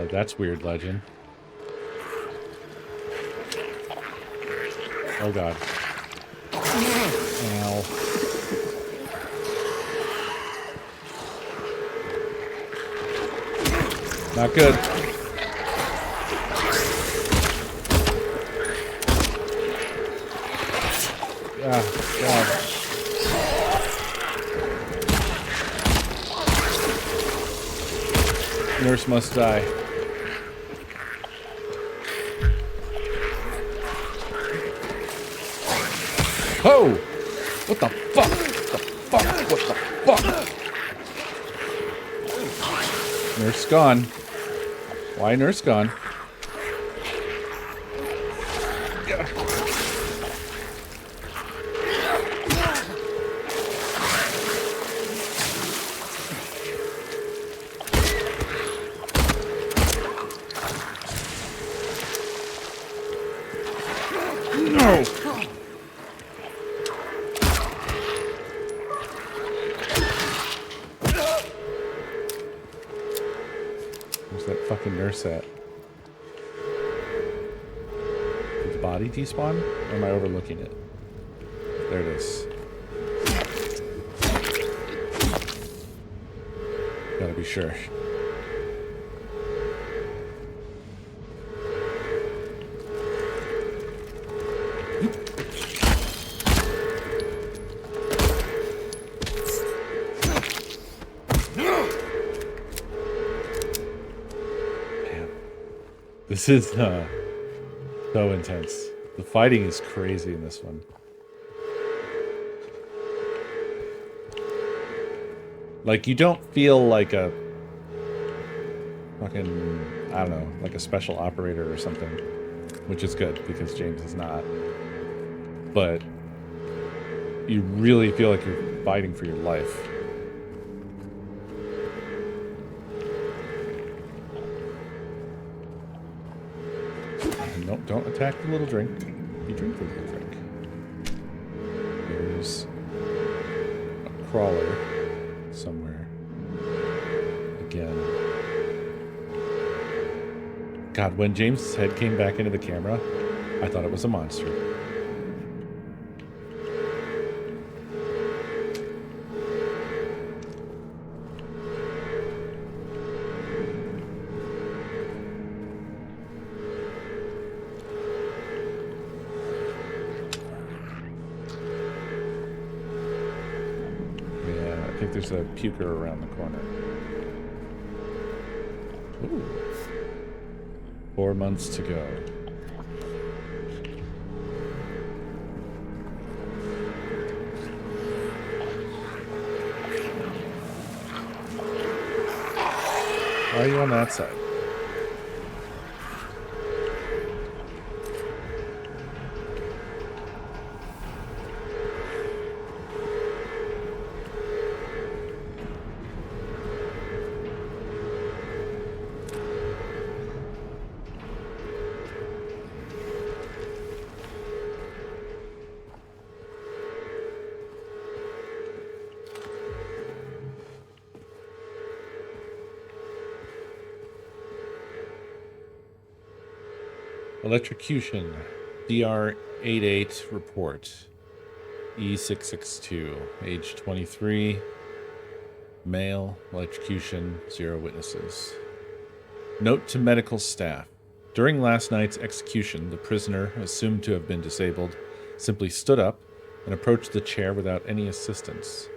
That's weird, Legend. Oh god. Ow. Not good. Ah, god. Nurse must die. Oh! What the fuck? What the fuck? What the fuck? Nurse gone. Why nurse gone? fucking nurse at? Did the body despawn? Or am I overlooking it? There it is. Gotta be sure. This is so intense. The fighting is crazy in this one. Like, you don't feel like a fucking, I don't know, like a special operator or something, which is good because James is not. But you really feel like you're fighting for your life. No, don't attack the little drink. You drink the little drink. There's a crawler somewhere. Again. God, when James' head came back into the camera, I thought it was a monster. There's a puker around the corner. Ooh. 4 months to go. Why are you on that side? Electrocution. DR88 report. E662. Age 23. Male. Electrocution. 0 witnesses. Note to medical staff. During last night's execution, the prisoner, assumed to have been disabled, simply stood up and approached the chair without any assistance.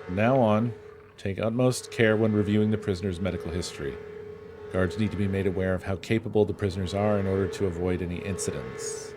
From now on, take utmost care when reviewing the prisoner's medical history. Guards need to be made aware of how capable the prisoners are in order to avoid any incidents.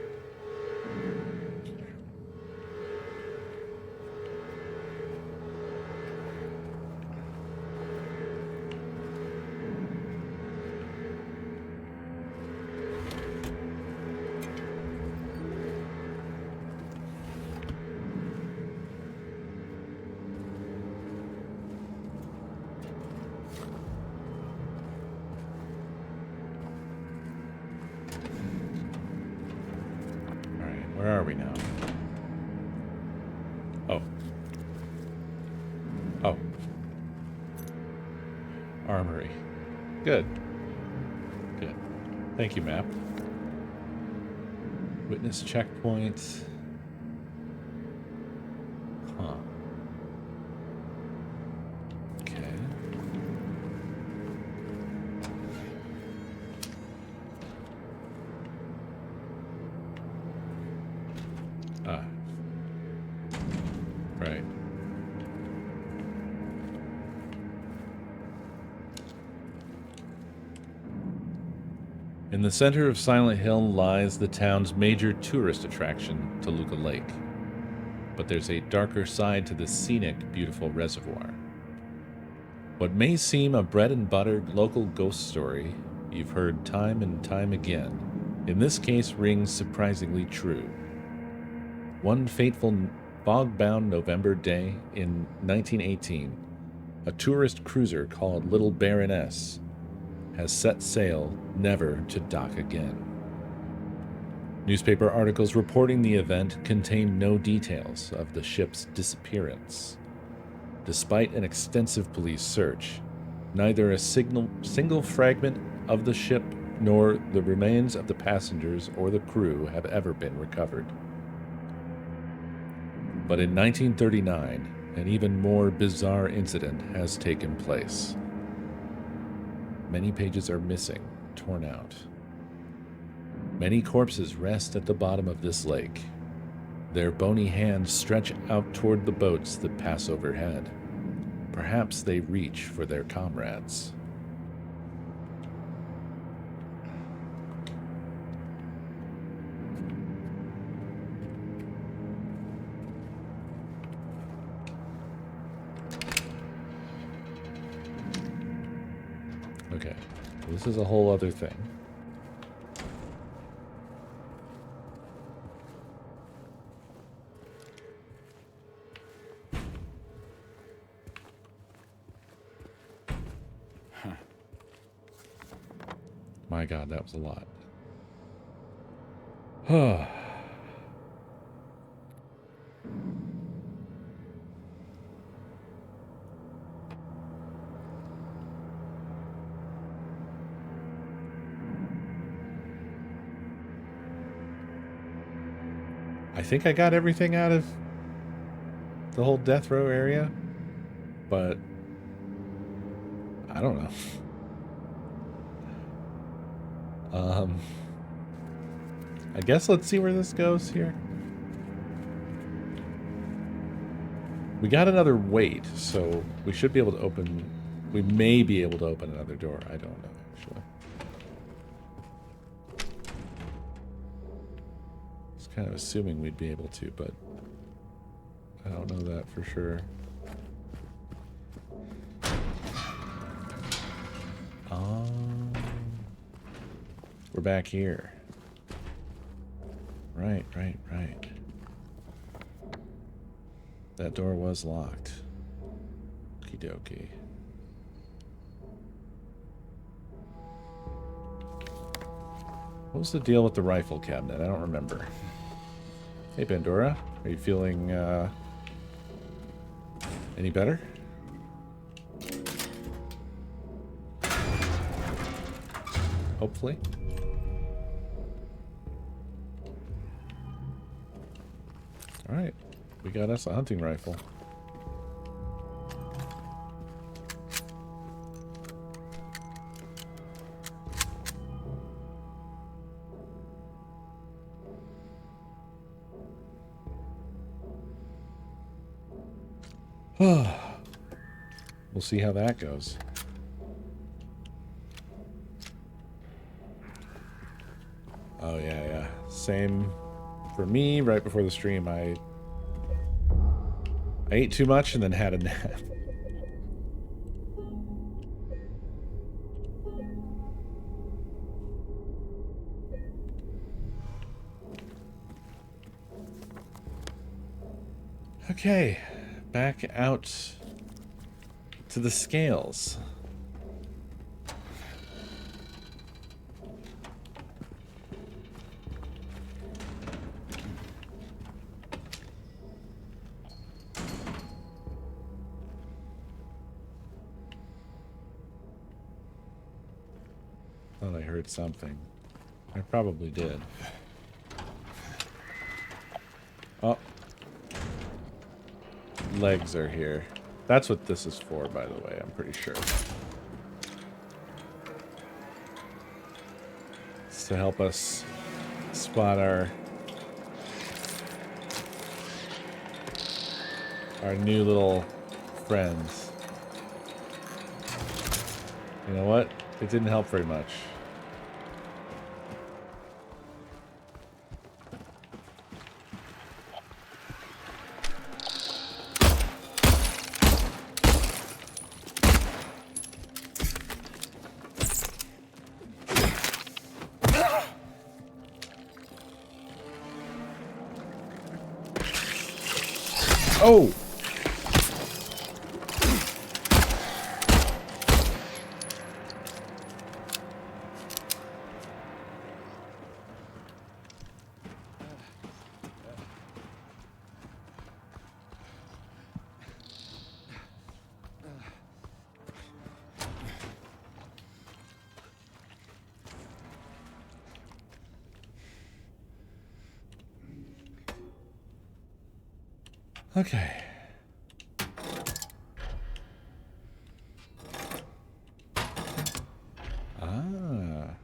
Where are we now? Oh. Oh. Armory. Good. Good. Thank you, map. Witness checkpoint. Huh. Okay. Ah. Right. In the center of Silent Hill lies the town's major tourist attraction, Toluca Lake. But there's a darker side to the scenic, beautiful reservoir. What may seem a bread-and-buttered local ghost story you've heard time and time again, in this case rings surprisingly true. One fateful fog-bound November day in 1918, a tourist cruiser called Little Baroness has set sail, never to dock again. Newspaper articles reporting the event contain no details of the ship's disappearance. Despite an extensive police search, Neither a single fragment of the ship nor the remains of the passengers or the crew have ever been recovered. But in 1939, an even more bizarre incident has taken place. Many pages are missing, torn out. Many corpses rest at the bottom of this lake. Their bony hands stretch out toward the boats that pass overhead. Perhaps they reach for their comrades. Okay, this is a whole other thing. My God, that was a lot. I think I got everything out of the whole death row area, but I don't know. I guess let's see where this goes here. We got another weight, so we should be able to open... We may be able to open another door. I don't know, actually. I was kind of assuming we'd be able to, but I don't know that for sure. We're back here. Right. That door was locked. Okie dokie. What was the deal with the rifle cabinet? I don't remember. Hey, Pandora. Are you feeling, any better? Hopefully. Alright. We got us a hunting rifle. We'll see how that goes. Oh, yeah. Same for me. Right before the stream, I ate too much and then had a nap. Okay, back out to the scales. Thought I heard something. I probably did. Oh. Legs are here. That's what this is for, by the way, I'm pretty sure. It's to help us spot our new little friends. You know what? It didn't help very much. Oh! Okay. Ah.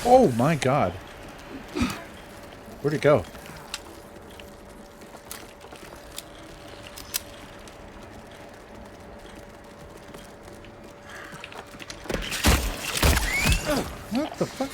Oh my god. Where'd it go? What the fuck?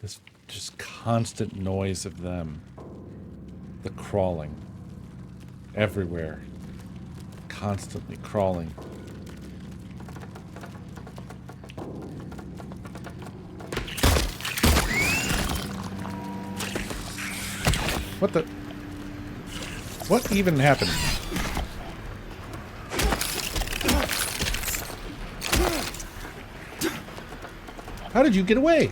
This just constant noise of them. The crawling. Everywhere. Constantly crawling. What the? What even happened? How did you get away?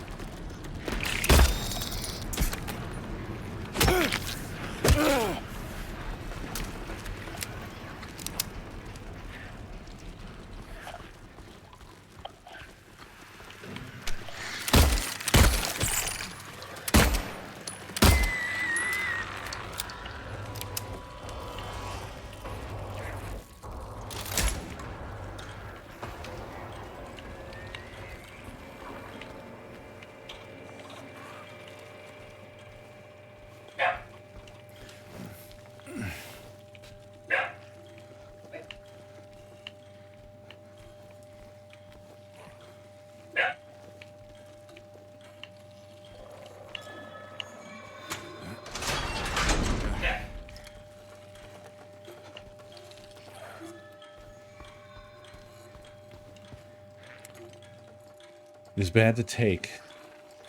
It is bad to take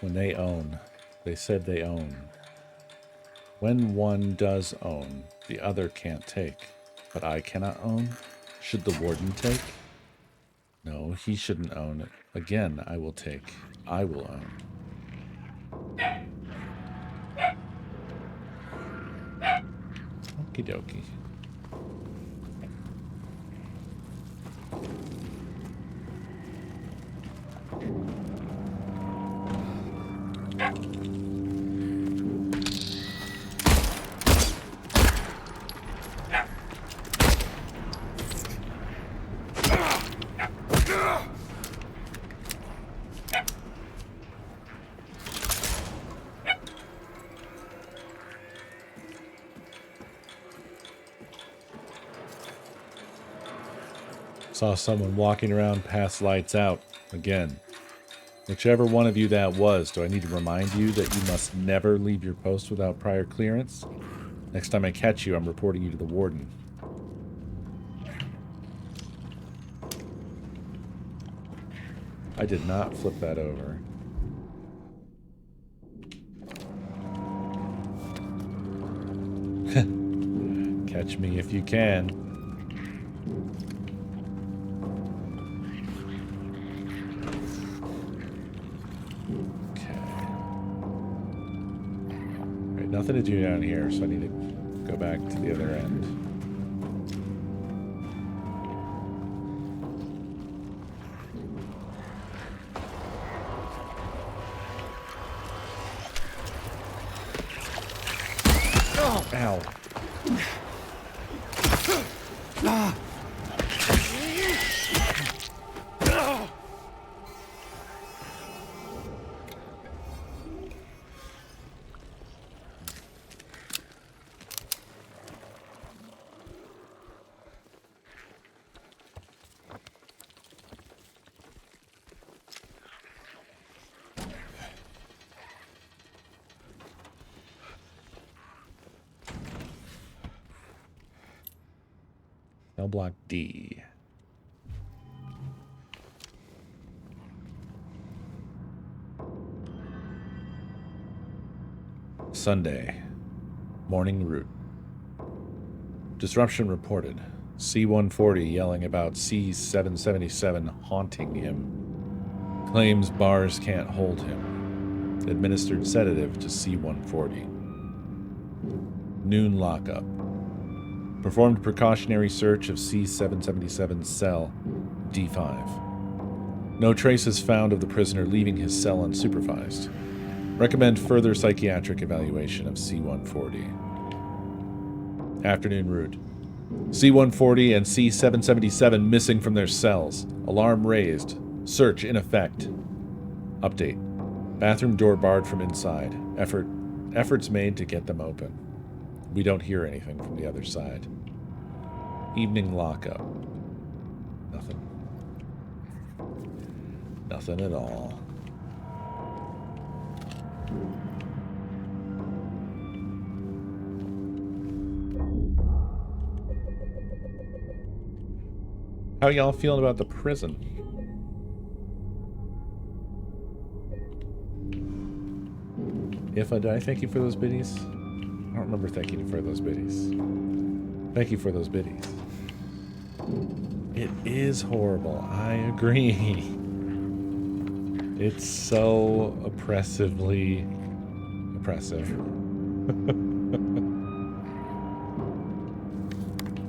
when they own. They said they own. When one does own, the other can't take. But I cannot own? Should the warden take? No, he shouldn't own it. Again, I will take. I will own. Okie dokie. Saw someone walking around past lights out. Again. Whichever one of you that was, do I need to remind you that you must never leave your post without prior clearance? Next time I catch you, I'm reporting you to the warden. I did not flip that over. Catch me if you can. Okay. Alright, nothing to do down here, so I need to go back to the other end. Ow. Cell block D. Sunday. Morning route. Disruption reported. C-140 yelling about C-777 haunting him. Claims bars can't hold him. Administered sedative to C-140. Noon lockup. Performed precautionary search of C-777's cell, D5. No traces found of the prisoner leaving his cell unsupervised. Recommend further psychiatric evaluation of C-140. Afternoon route. C-140 and C-777 missing from their cells. Alarm raised. Search in effect. Update. Bathroom door barred from inside. Efforts made to get them open. We don't hear anything from the other side. Evening lockup. Nothing. Nothing at all. How y'all feeling about the prison? If I die, thank you for those biddies. I don't remember thanking you for those biddies. Thank you for those biddies. It is horrible. I agree. It's so oppressively oppressive.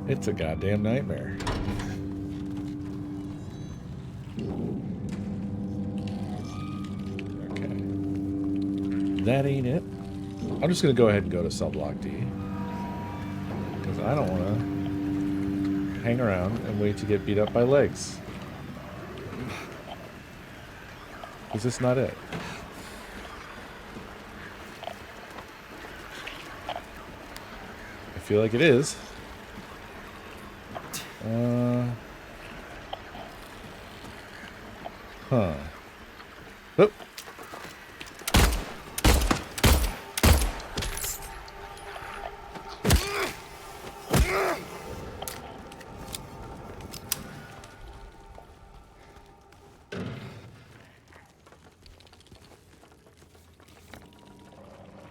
It's a goddamn nightmare. Okay. That ain't it. I'm just going to go ahead and go to cell block D. Because I don't want to hang around and wait to get beat up by legs. Is this not it? I feel like it is. Huh. Oop.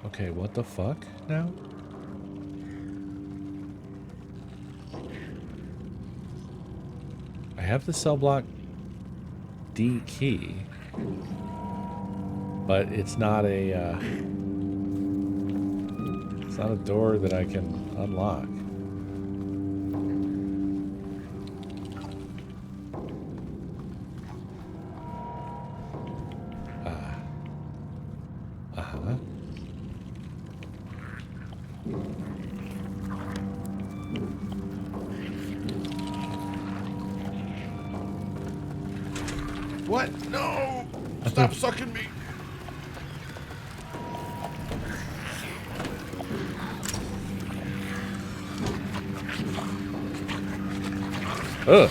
Okay, what the fuck now? I have the cell block D key, but it's not a door that I can unlock. Uh-huh. What? No! Stop sucking me! Ugh.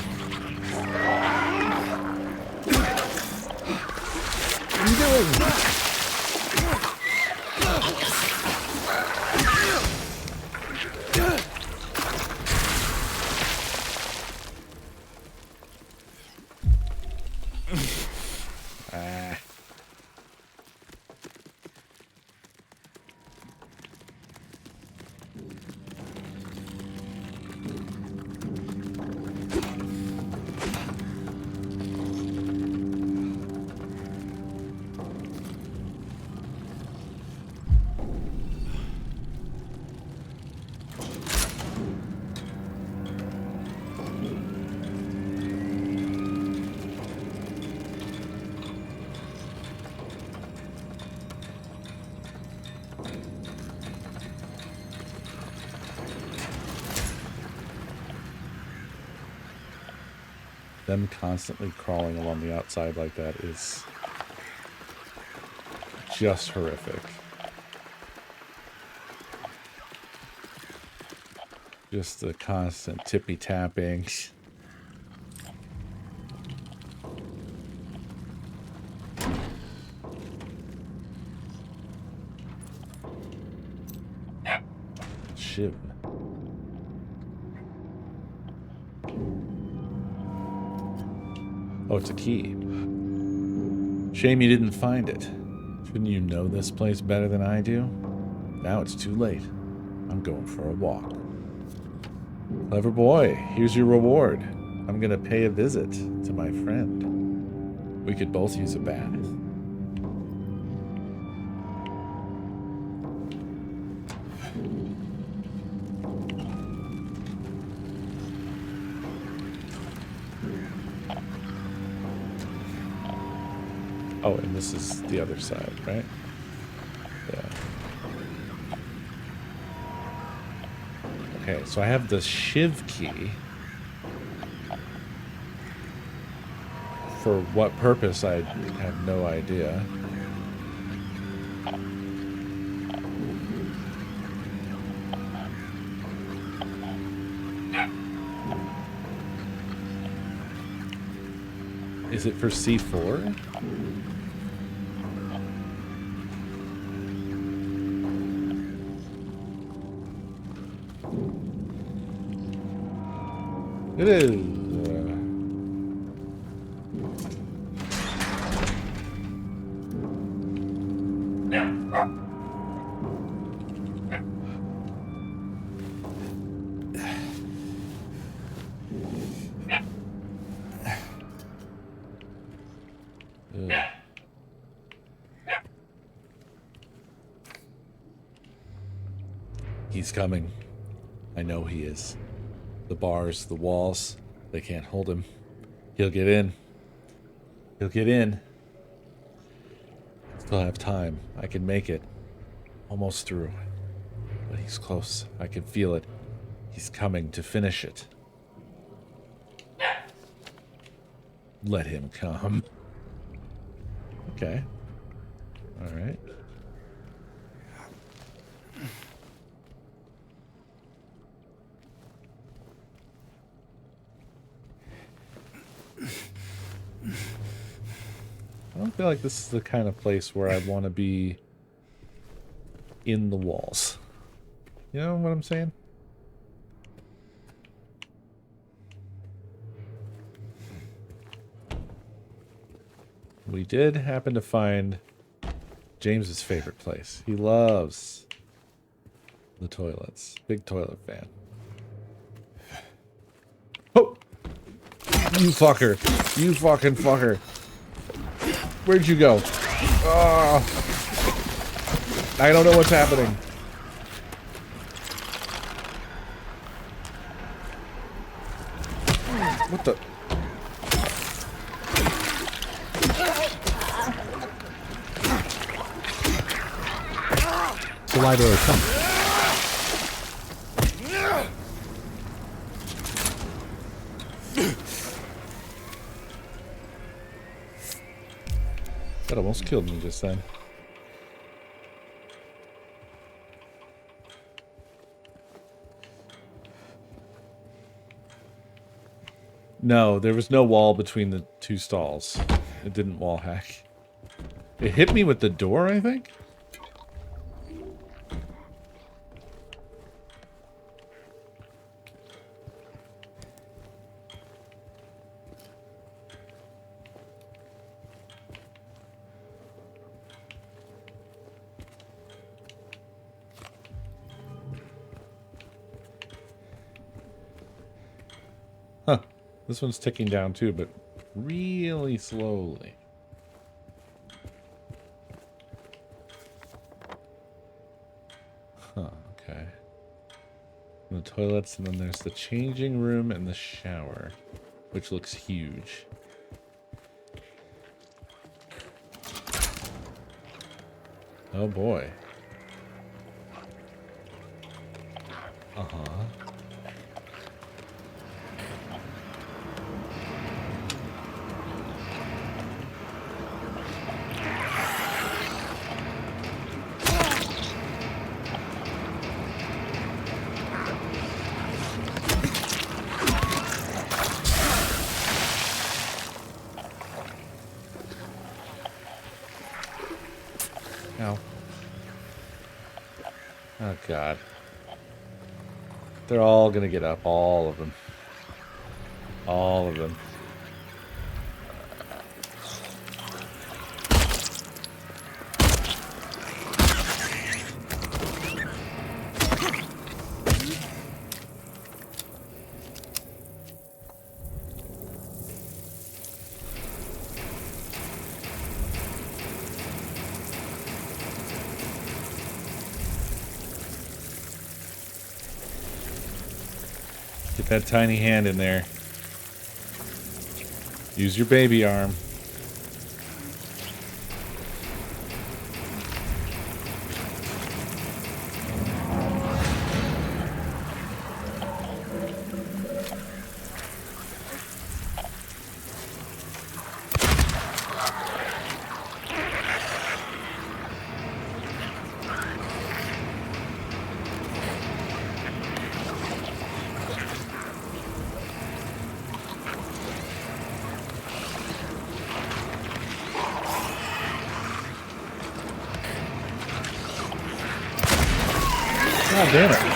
them constantly crawling along the outside like that is just horrific. Just the constant tippy tapping. Shiv. Oh, it's a key. Shame you didn't find it. Shouldn't you know this place better than I do? Now it's too late. I'm going for a walk. Clever boy, here's your reward. I'm gonna pay a visit to my friend. We could both use a bath. Oh, and this is the other side, right? Yeah. Okay, so I have the Shiv key. For what purpose, I have no idea. Is it for C4? It is. Ugh. He's coming. I know he is. The bars, the walls, they can't hold him. He'll get in. He'll get in. Still have time. I can make it. Almost through. But he's close. I can feel it. He's coming to finish it. Let him come. Okay. All right. I don't feel like this is the kind of place where I want to be in the walls. You know what I'm saying? We did happen to find James's favorite place. He loves the toilets. Big toilet fan. Oh! You fucker. You fucking fucker. Where'd you go? Oh, I don't know what's happening. What the? The library, come. That almost killed me just then. No, there was no wall between the two stalls. It didn't wall hack. It hit me with the door, I think? Huh. This one's ticking down too, but really slowly. Huh, okay. And the toilets, and then there's the changing room and the shower, which looks huge. Oh boy. Uh-huh. Oh, God. They're all gonna get up. All of them. All of them. Get that tiny hand in there. Use your baby arm. God damn it.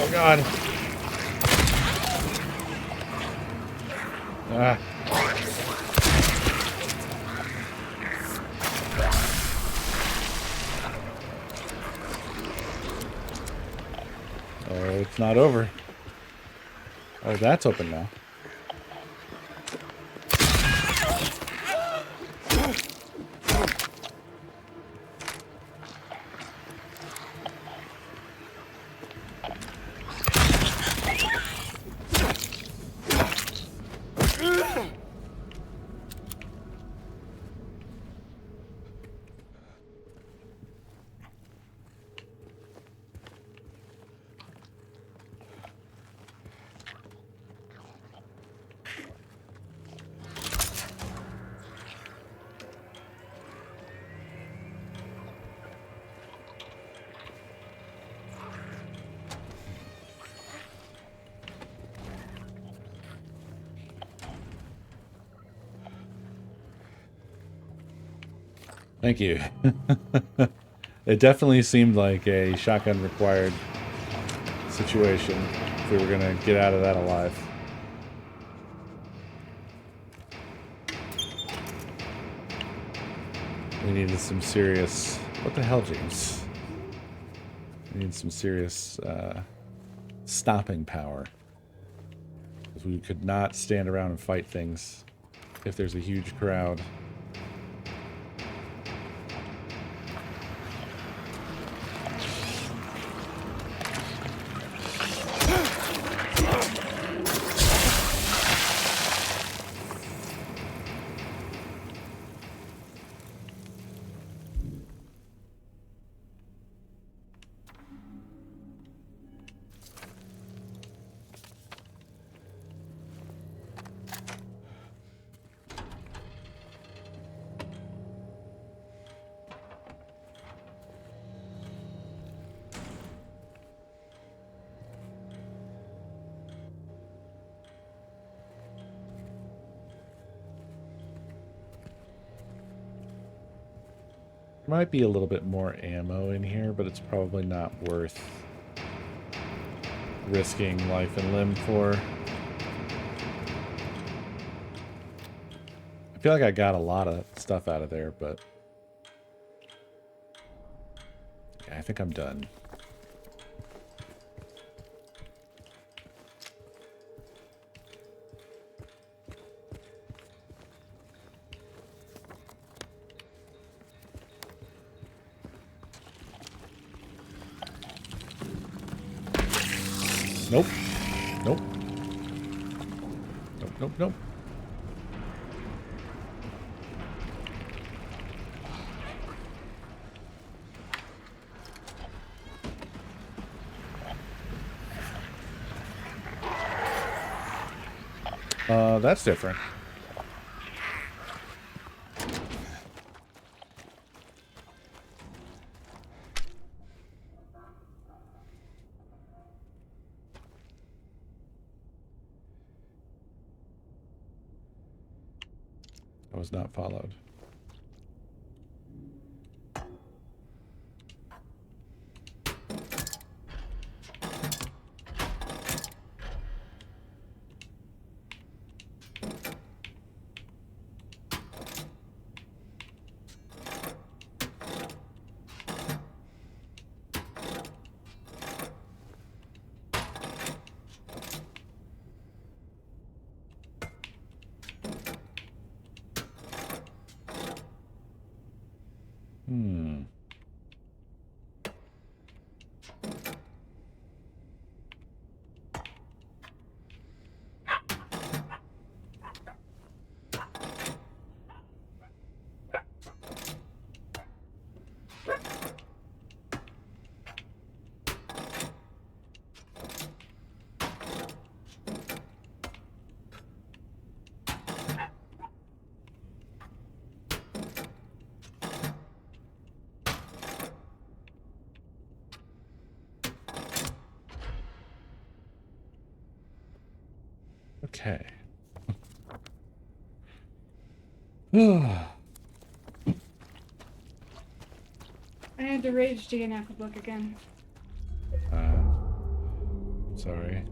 Oh God. Ah. Oh, it's not over. Oh, that's open now. Thank you. It definitely seemed like a shotgun required situation if we were gonna get out of that alive. We needed some serious... What the hell, James? We need some serious stopping power. Because we could not stand around and fight things if there's a huge crowd. Might be a little bit more ammo in here, but it's probably not worth risking life and limb for. I feel like I got a lot of stuff out of there, but yeah, I think I'm done. Nope. Nope. Nope, nope, nope. That's different. I was not followed. Hmm. Okay. I had to rage DNF the book again. Sorry.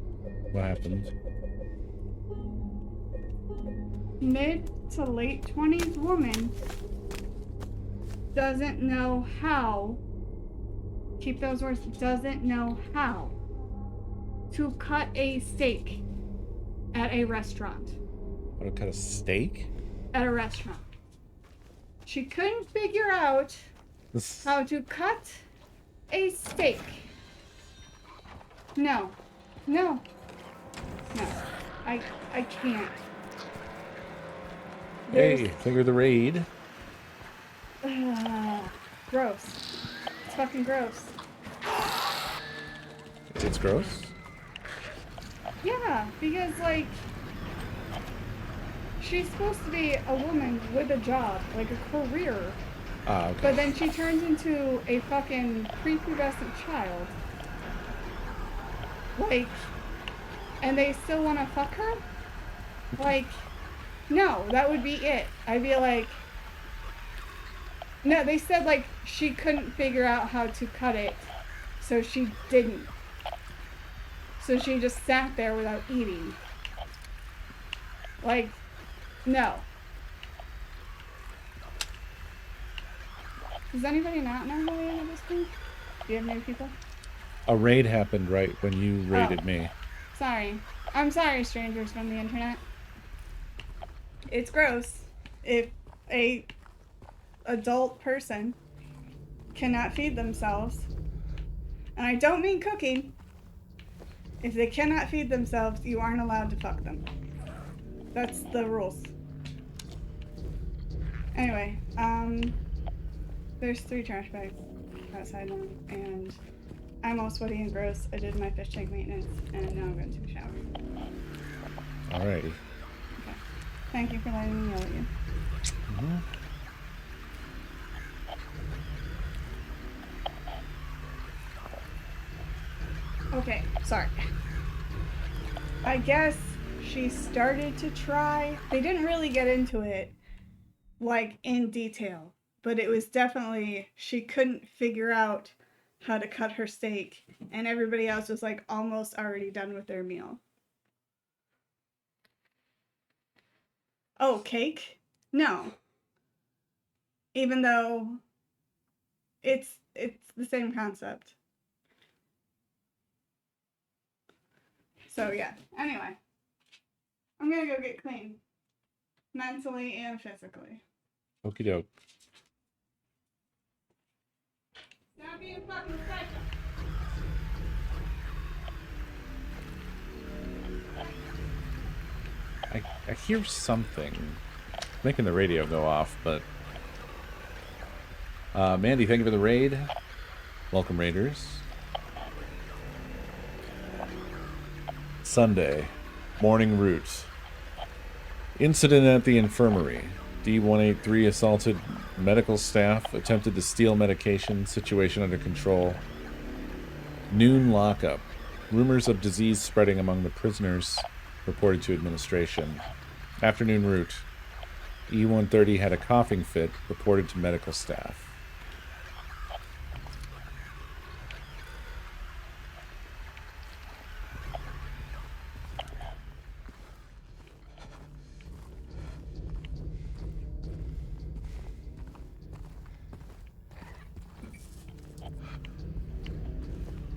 What happened? Mid to late 20s woman doesn't know how, keep those words, doesn't know how to cut a steak at a restaurant. How to cut a steak? At a restaurant. She couldn't figure out This... how to cut a steak. No. No. No. I can't. Hey, finger the raid. Gross. It's fucking gross. It's gross? Yeah, because, like, she's supposed to be a woman with a job, like a career. Ah, okay. But then she turns into a fucking prepubescent child. Like, and they still want to fuck her? Like, no, that would be it. I'd be like, no, they said, like, she couldn't figure out how to cut it, so she didn't. So she just sat there without eating. Like, no. Does anybody not know who I am at this point? Do you have new people? A raid happened right when you raided me. Sorry. I'm sorry, strangers from the internet. It's gross if a adult person cannot feed themselves. And I don't mean cooking. If they cannot feed themselves, you aren't allowed to fuck them. That's the rules. Anyway, there's 3 trash bags outside now, and I'm all sweaty and gross. I did my fish tank maintenance, and now I'm going to take a shower. Alrighty. Okay. Thank you for letting me yell at you. Mm-hmm. Okay, sorry. I guess she started to try. They didn't really get into it, like, in detail. But it was definitely, she couldn't figure out how to cut her steak. And everybody else was, like, almost already done with their meal. Oh, cake? No. Even though it's the same concept. So, yeah. Anyway. I'm gonna go get clean. Mentally and physically. Okie doke. Stop being fucking psycho. I hear something making the radio go off, but Mandy, thank you for the raid. Welcome, Raiders. Sunday, morning route. Incident at the infirmary. D183 assaulted medical staff, attempted to steal medication, situation under control. Noon lockup. Rumors of disease spreading among the prisoners reported to administration. Afternoon route. E130 had a coughing fit, reported to medical staff.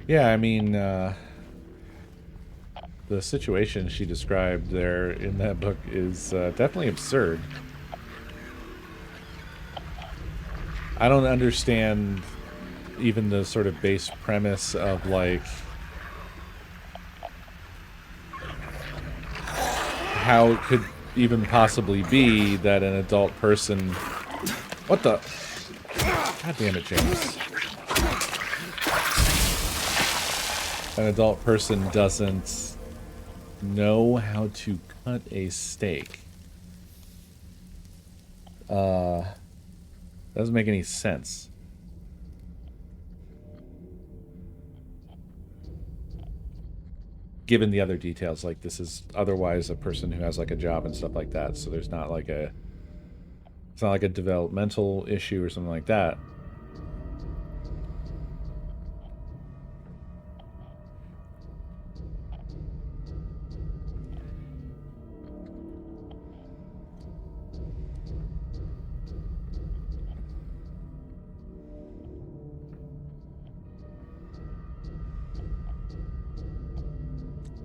Yeah, I mean, the situation she described there in that book is definitely absurd. I don't understand even the sort of base premise of, like, how it could even possibly be that an adult person... What the... God damn it, James. An adult person doesn't know how to cut a steak. Doesn't make any sense. Given the other details, like this is otherwise a person who has like a job and stuff like that, so there's not like a... It's not like a developmental issue or something like that.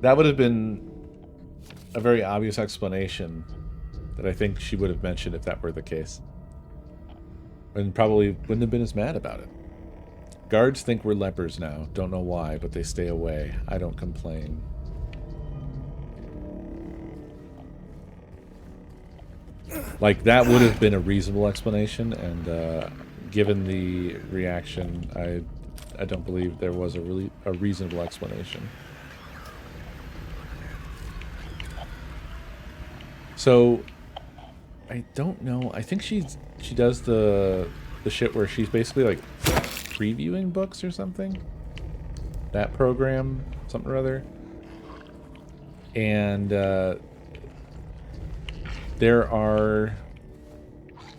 That would have been a very obvious explanation that I think she would have mentioned if that were the case. And probably wouldn't have been as mad about it. Guards think we're lepers now. Don't know why, but they stay away. I don't complain. Like, that would have been a reasonable explanation, and given the reaction, I don't believe there was a reasonable explanation. So, I don't know. I think she does the shit where she's basically like previewing books or something. That program, something or other. And there are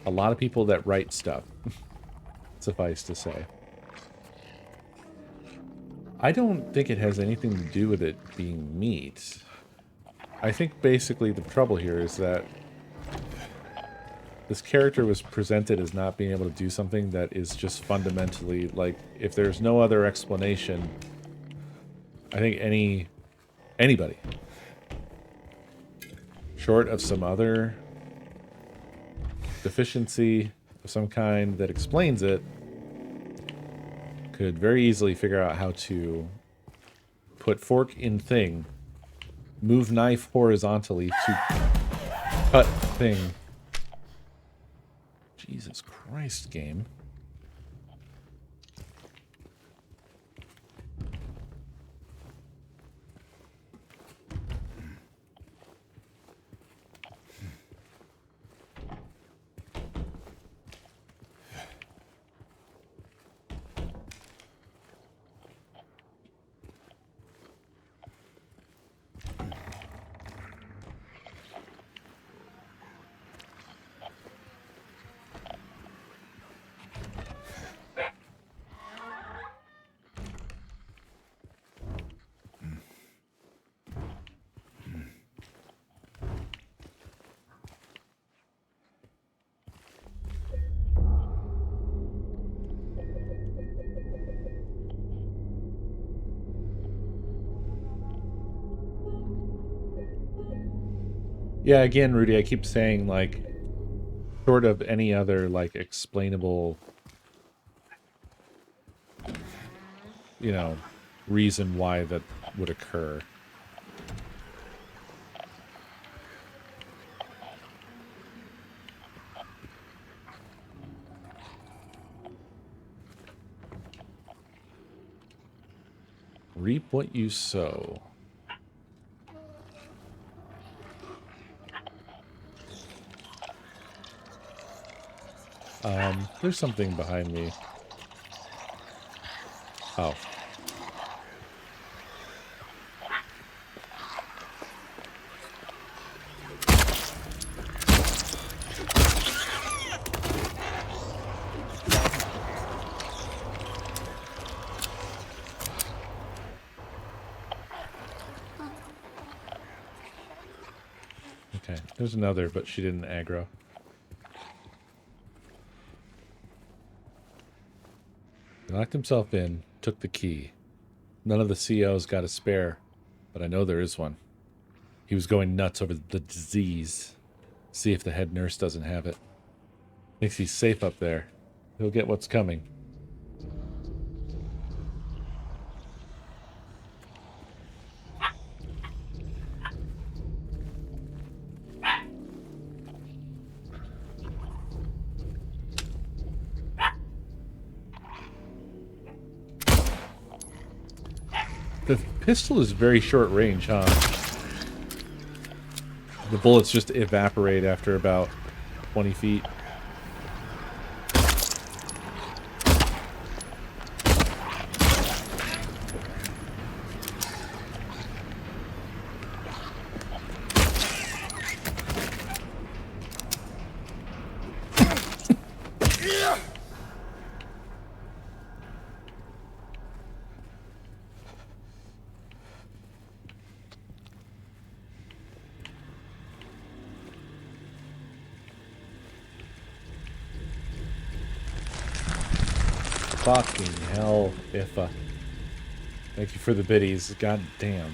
a lot of people that write stuff. Suffice to say. I don't think it has anything to do with it being meat. I think basically the trouble here is that this character was presented as not being able to do something that is just fundamentally, like, if there's no other explanation, I think anybody, short of some other deficiency of some kind that explains it, could very easily figure out how to put fork in thing, move knife horizontally to cut thing. Jesus Christ, game. Yeah, again, Rudy, I keep saying, like, short of any other, like, explainable, you know, reason why that would occur. Reap what you sow. There's something behind me. Oh. Okay, there's another, but she didn't aggro. He locked himself in, took the key. None of the COs got a spare, but I know there is one. He was going nuts over the disease. See if the head nurse doesn't have it. Thinks he's safe up there. He'll get what's coming. The pistol is very short range, huh? The bullets just evaporate after about 20 feet. Fucking hell, Iffa. Thank you for the biddies. God damn.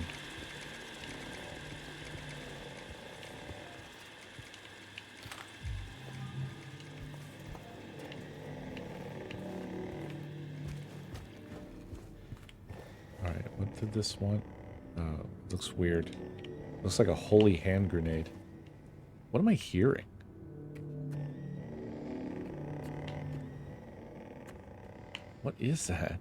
Alright, what did this want? Looks weird. Looks like a holy hand grenade. What am I hearing? What is that?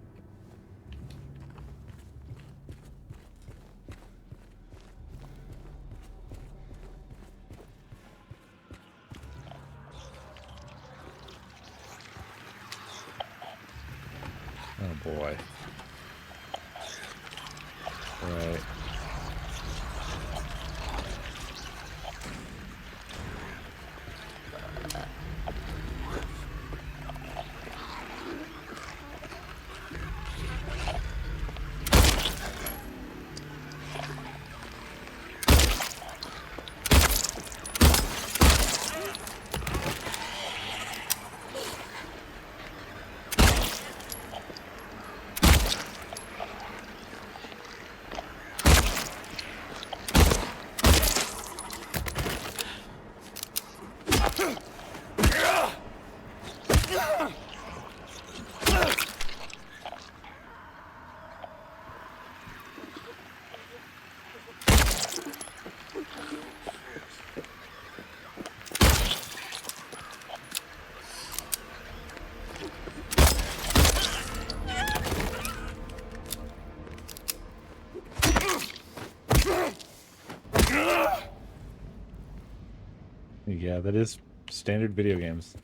Oh boy. Right. Yeah, that is standard video games.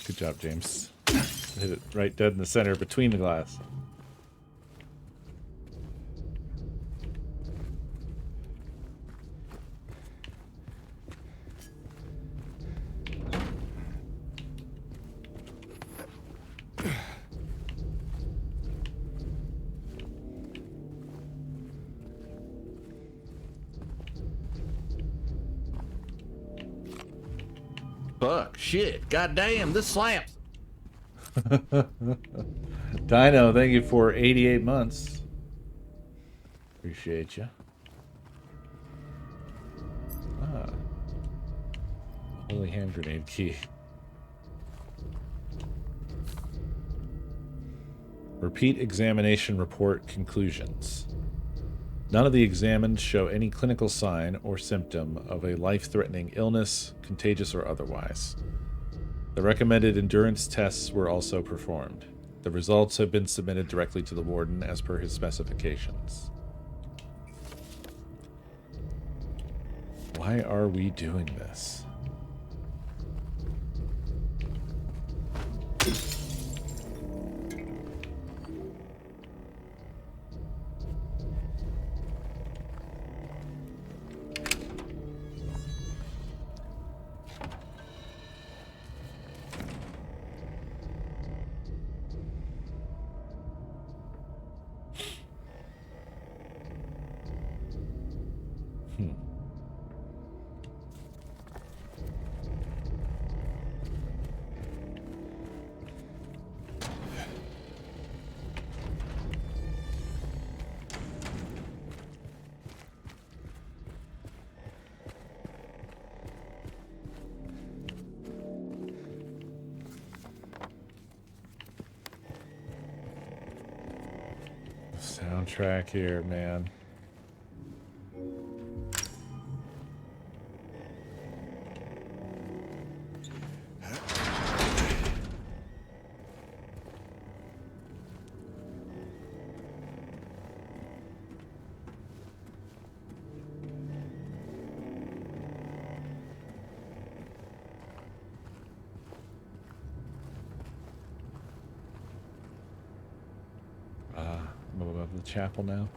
Good job, James. Hit it right dead in the center between the glass. Fuck, shit, goddamn, this slaps. Dino, thank you for 88 months. Appreciate you. Ah. Holy hand grenade key. Repeat examination report conclusions. None of the examined show any clinical sign or symptom of a life-threatening illness, contagious or otherwise. The recommended endurance tests were also performed. The results have been submitted directly to the warden as per his specifications. Why are we doing this? Soundtrack here, man. I'm above the chapel now.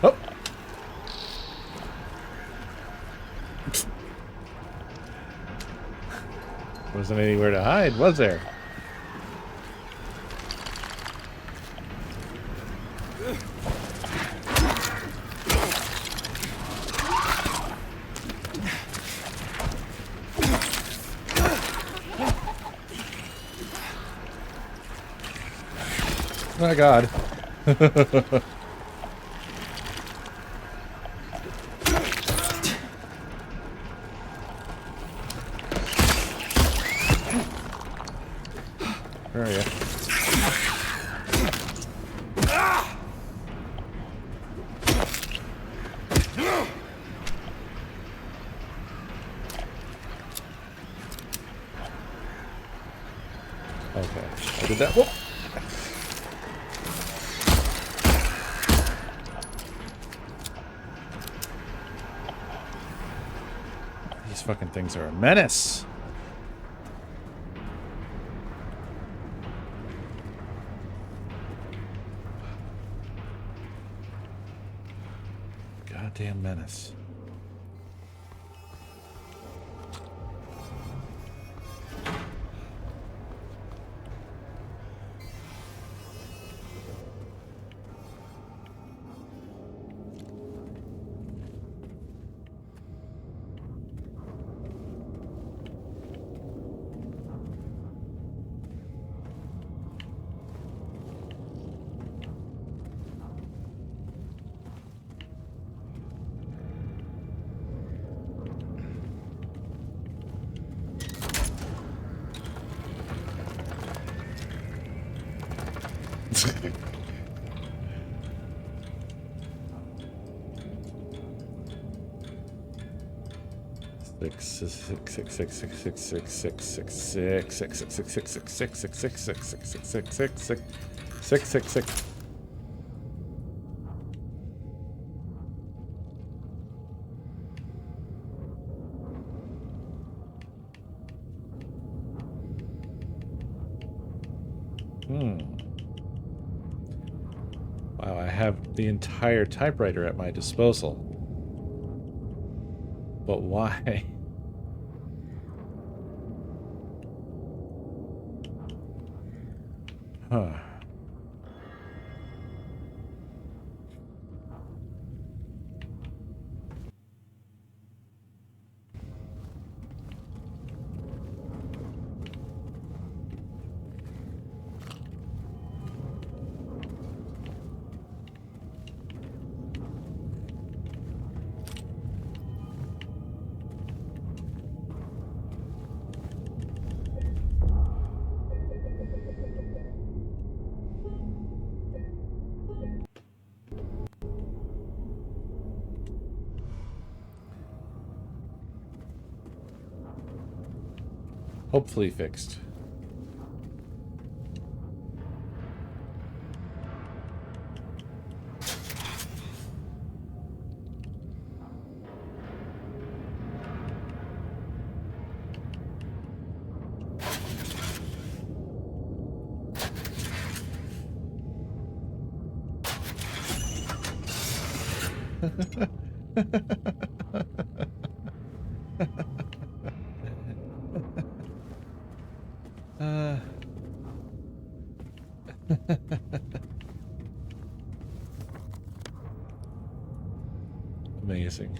Oh! Wasn't anywhere to hide, was there? Oh my god. Where are you? Okay, I did that. Whoop. These fucking things are a menace. Goddamn menace. Wow, I have the entire typewriter at my disposal. But why? Huh. Hopefully fixed. Amazing.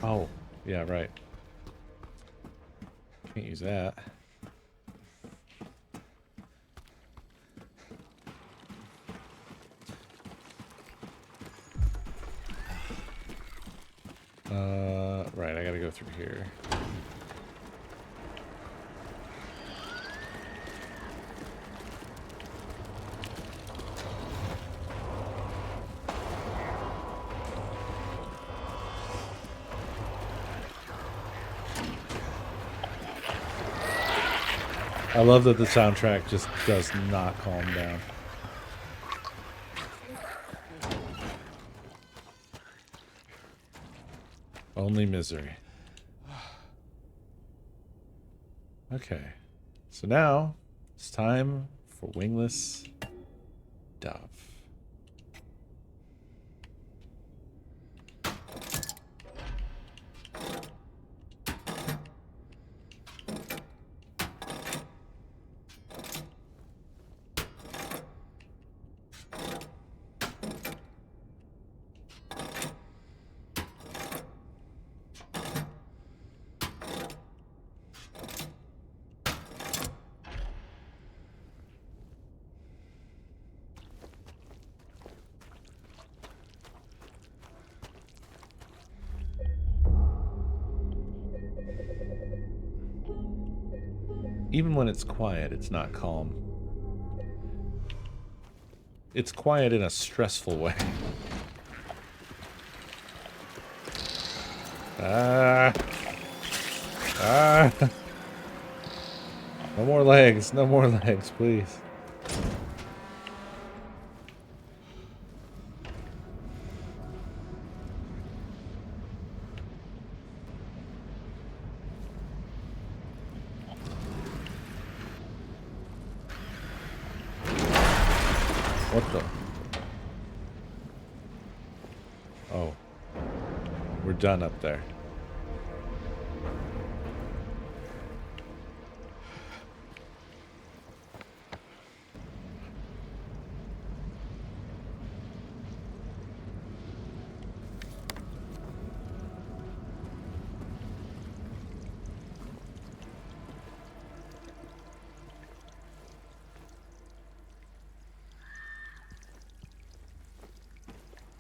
Oh, yeah, right. Can't use that. Right, I gotta go through here. I love that the soundtrack just does not calm down. Only misery. Okay. So now it's time for wingless dove. Even when it's quiet, it's not calm. It's quiet in a stressful way. Ah! Ah! No more legs, no more legs, please. What the? Oh. We're done up there.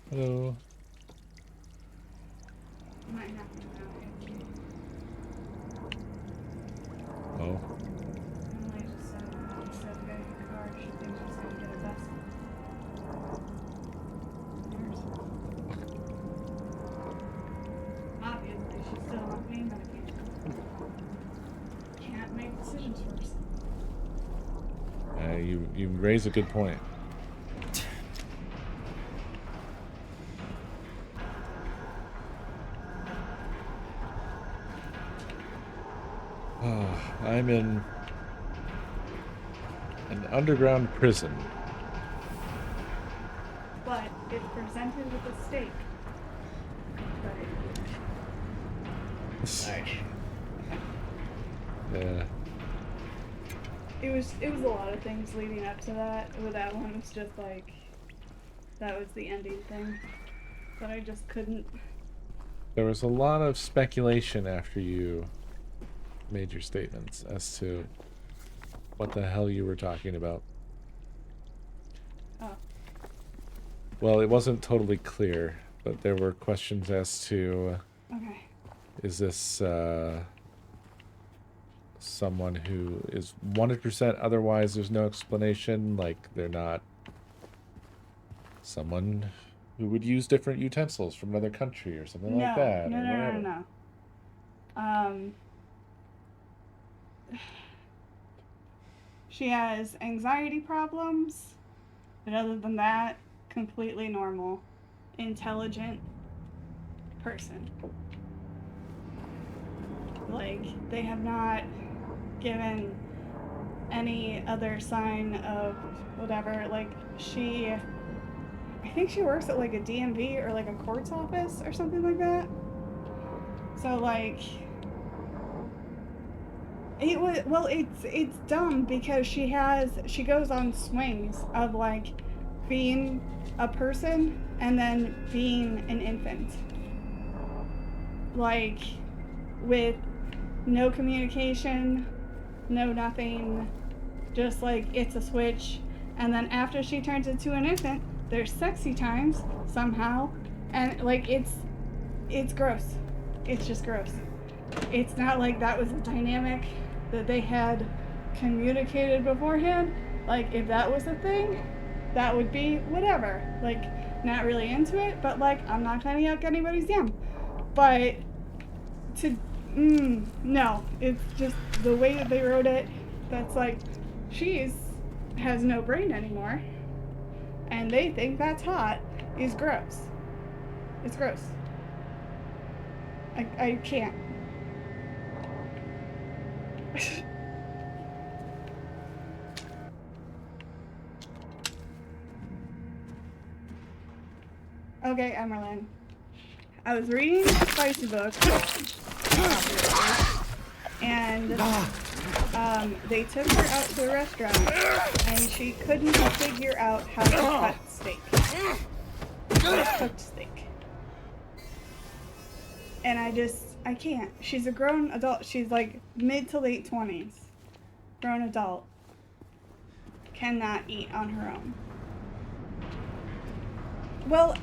Hello. Might have to go. Oh. Emily just said go to the car. She thinks she's gonna get a bus. Obviously, she's still on pain medication. Can't make decisions for herself. You raise a good point. I'm in an underground prison. But it's presented with a steak. Yeah. It was a lot of things leading up to that. With that one, it was just like that was the ending thing that I just couldn't There was a lot of speculation after you made your statements as to what the hell you were talking about. Oh. Well, it wasn't totally clear, but there were questions as to, Okay. is this someone who is 100% otherwise there's no explanation, like they're not someone who would use different utensils from another country or something like that, or whatever? No. She has anxiety problems, but other than that, completely normal, intelligent person. Like, they have not given any other sign of whatever. Like, I think she works at like a DMV or like a court's office or something like that. So like, it's dumb because she goes on swings of like being a person and then being an infant. Like, with no communication, no nothing, just like it's a switch. And then after she turns into an infant, there's sexy times somehow, and like it's gross. It's just gross. It's not like that was a dynamic that they had communicated beforehand. Like, if that was a thing, that would be whatever. Like, not really into it, but like, I'm not trying to yuck anybody's yum. But no, it's just the way that they wrote it. That's like, has no brain anymore, and they think that's hot, is gross. It's gross. I can't. Okay, Emerlyn. I was reading a spicy book, and they took her out to a restaurant, and she couldn't figure out how to cut steak. Cooked steak. And I can't. She's a grown adult. She's like mid to late 20s. Grown adult. Cannot eat on her own. Well,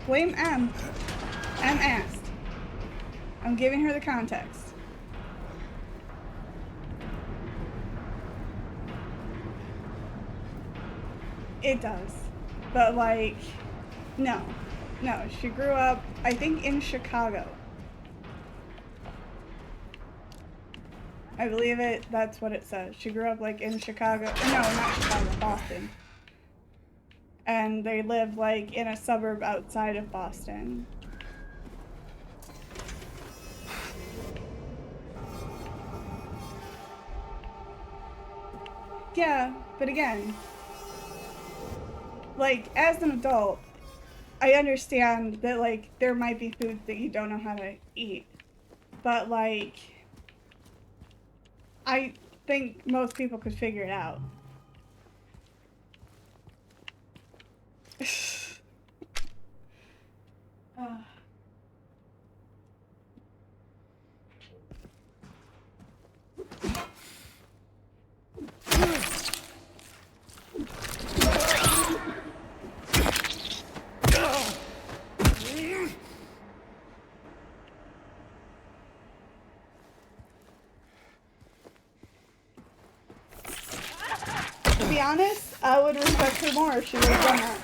blame M. M asked. I'm giving her the context. It does. But like, no. No, she grew up, I think, in Chicago. I believe it, that's what it says. She grew up like in Chicago. No, not Chicago, Boston. And they lived like in a suburb outside of Boston. Yeah, but again, like, as an adult, I understand that, like, there might be foods that you don't know how to eat. But, like, I think most people could figure it out. To be honest, I would respect her more if she would have done that.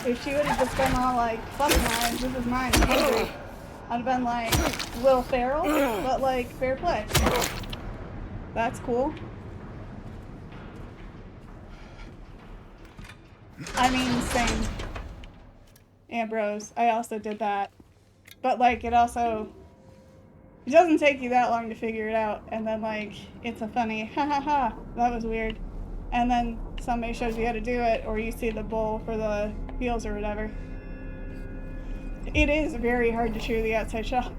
If she would have just been all like, fuck mine, this is mine, I'm hungry. I'd have been like, Will Ferrell, but like, fair play. That's cool. I mean, same. Ambrose, I also did that. But like, it doesn't take you that long to figure it out, and then like, it's a funny, ha ha ha, that was weird. And then somebody shows you how to do it, or you see the bowl for the heels or whatever. It is very hard to chew the outside shell.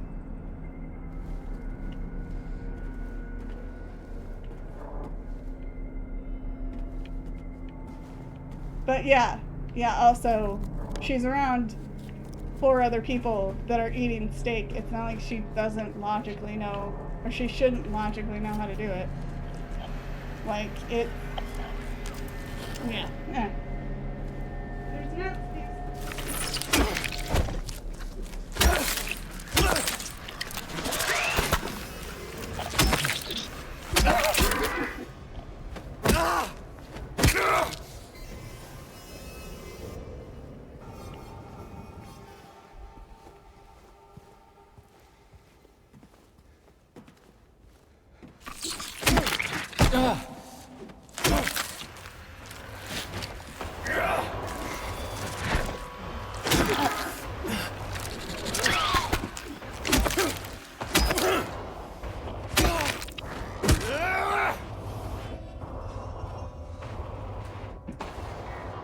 But yeah, Yeah, also, she's around 4 other people that are eating steak. It's not like she doesn't logically know, or she shouldn't logically know how to do it. Like, it... Yeah. There's no...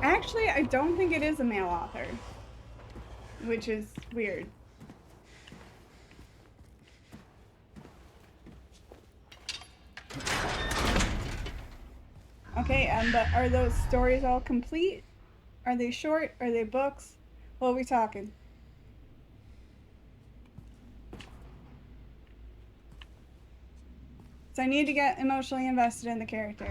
Actually, I don't think it is a male author, which is weird. Okay, but are those stories all complete? Are they short? Are they books? What are we talking? So I need to get emotionally invested in the characters.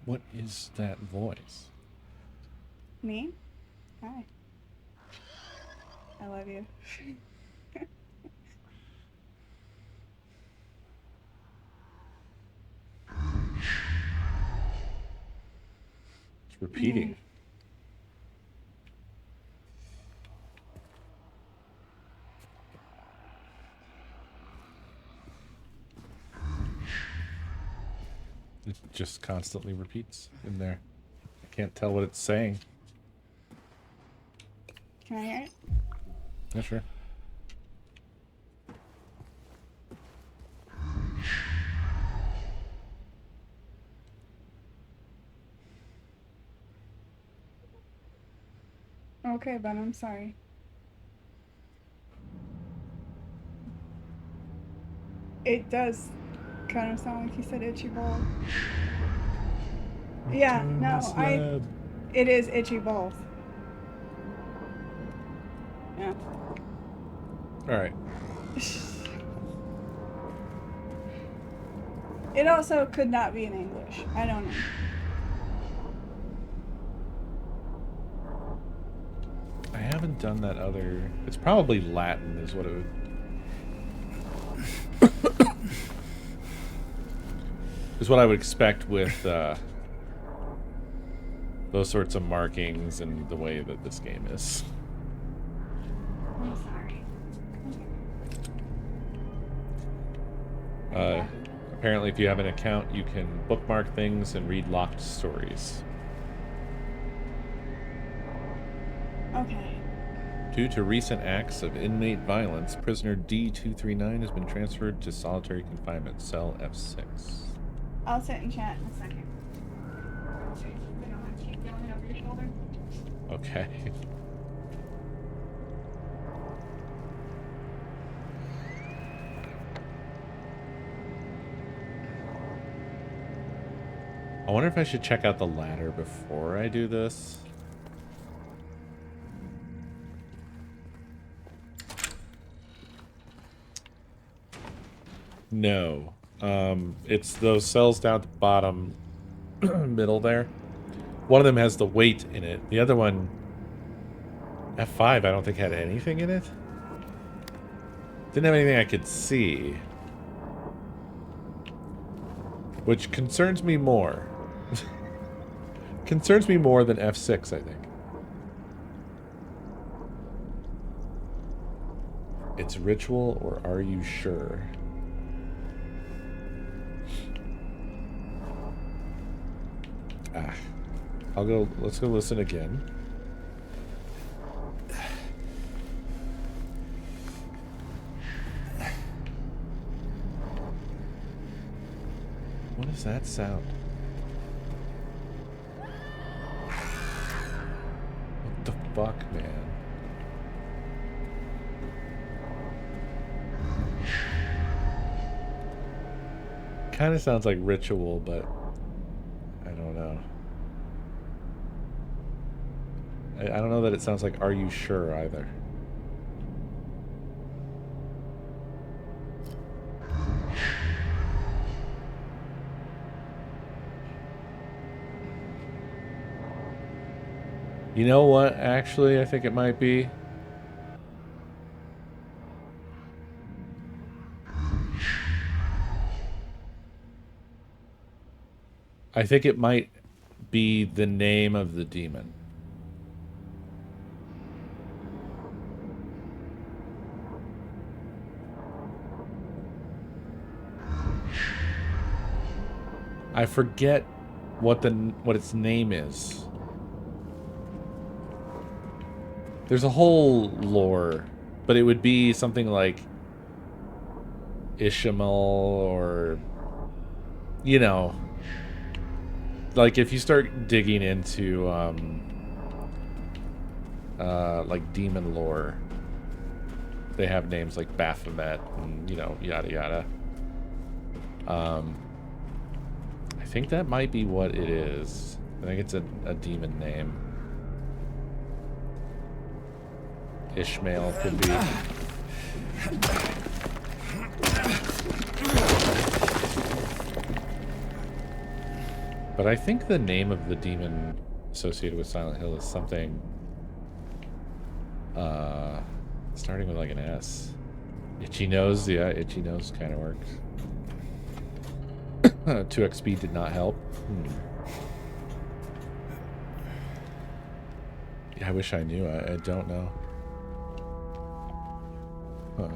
What is that voice? Me? Hi. I love you. It's repeating. It just constantly repeats in there. I can't tell what it's saying. Can I hear it? Yeah, sure. Okay, but I'm sorry. It does kind of sound like you said itchy ball. Yeah, no, it is itchy balls. Yeah. Alright. It also could not be in English. I don't know. I haven't done that other... It's probably Latin is what it would... is what I would expect with those sorts of markings and the way that this game is. I'm sorry. Apparently, if you have an account, you can bookmark things and read locked stories. Okay. Due to recent acts of inmate violence, prisoner D239 has been transferred to solitary confinement, cell F6. I'll sit and chat in a second. Okay, we don't have to keep yelling over your shoulder. Okay. I wonder if I should check out the ladder before I do this. No. It's those cells down at the bottom middle there. One of them has the weight in it. The other one, F5, I don't think had anything in it. Didn't have anything I could see. Which concerns me more. Concerns me more than F6, I think. It's ritual, or are you sure? Ah. Let's go listen again. What is that sound? What the fuck, man? Kind of sounds like ritual, but I don't know. I don't know that it sounds like "Are you sure" either. You know what? Actually, I think it might be. I think it might be the name of the demon. I forget what its name is. There's a whole lore, but it would be something like Ishamal or, you know, like if you start digging into like demon lore, they have names like Baphomet and, you know, yada yada. I think that might be what it is. I think it's a demon name. Ishmael could be. But I think the name of the demon associated with Silent Hill is something starting with like an S. Itchy Nose, yeah, Itchy Nose kind of works. 2xp did not help. Yeah, I wish I knew. I don't know. Huh.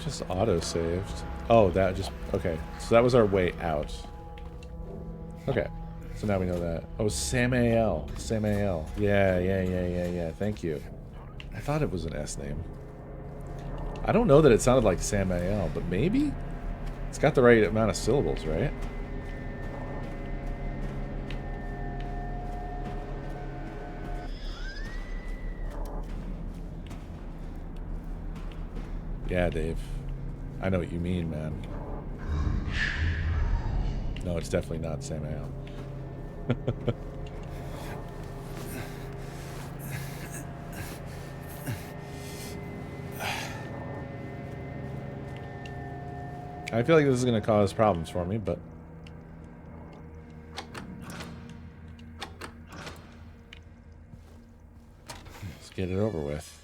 Just auto-saved. Oh, that just... Okay, so that was our way out. Okay, so now we know that. Oh, Samael. Samael. Yeah. Thank you. I thought it was an S name. I don't know that it sounded like Samael, but maybe? It's got the right amount of syllables, right? Yeah, Dave. I know what you mean, man. No, it's definitely not Samael. I feel like this is going to cause problems for me, but... let's get it over with.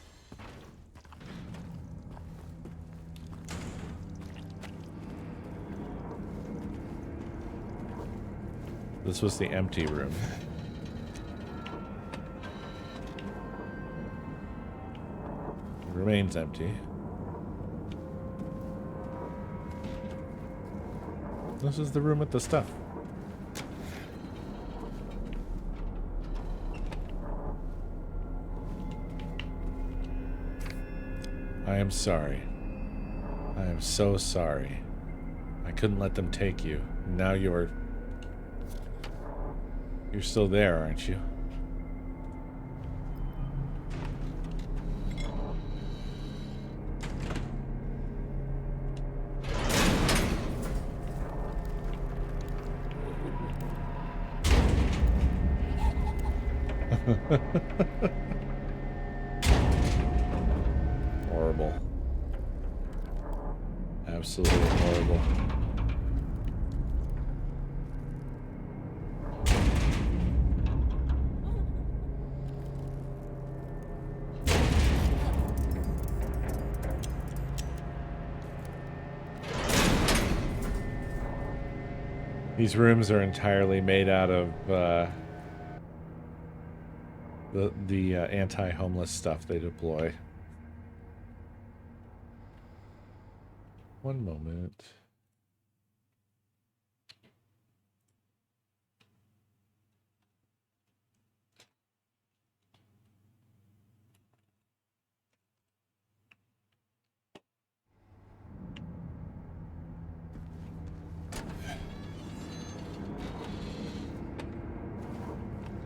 This was the empty room. It remains empty. This is the room with the stuff. I am sorry. I am so sorry. I couldn't let them take you. Now you're still there, aren't you? Horrible. Absolutely horrible. These rooms are entirely made out of the anti-homeless stuff they deploy. One moment.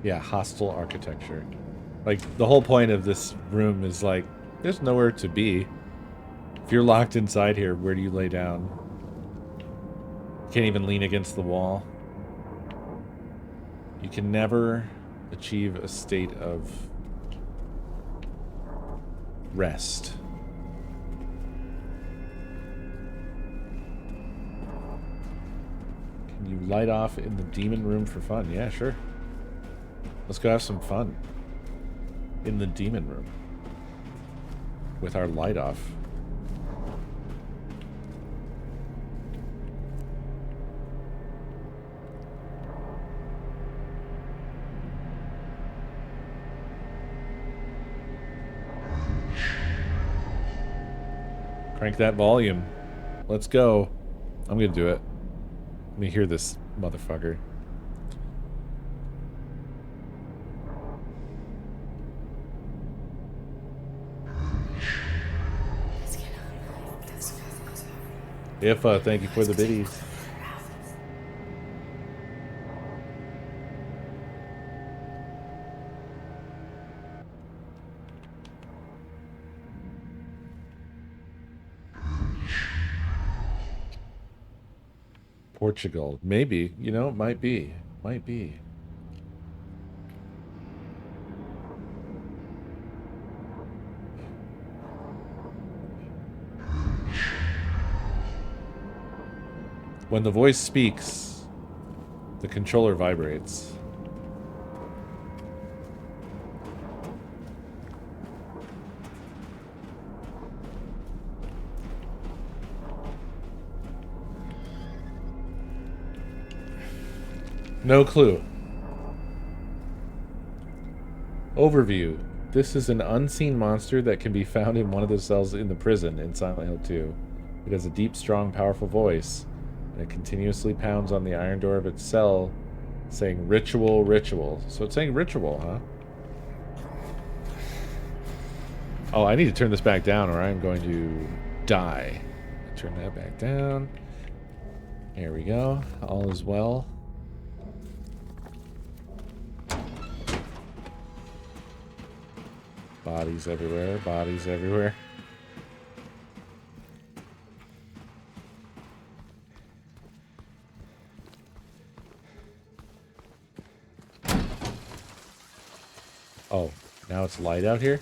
Yeah, hostile architecture. Like, the whole point of this room is like, there's nowhere to be. If you're locked inside here, where do you lay down? Can't even lean against the wall. You can never achieve a state of rest. Can you light off in the demon room for fun? Yeah, sure. Let's go have some fun in the demon room with our light off. Crank that volume. Let's go. I'm gonna do it. Let me hear this motherfucker. If thank you for the biddies. Portugal. Maybe. You know, it might be. Might be. When the voice speaks, the controller vibrates. No clue. Overview. This is an unseen monster that can be found in one of the cells in the prison in Silent Hill 2. It has a deep, strong, powerful voice, and it continuously pounds on the iron door of its cell, saying ritual, ritual. So it's saying ritual, huh? Oh, I need to turn this back down or I'm going to die. Turn that back down. There we go. All is well. Bodies everywhere, bodies everywhere. Oh, now it's light out here?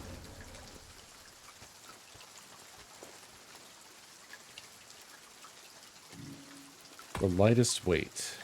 The lightest weight.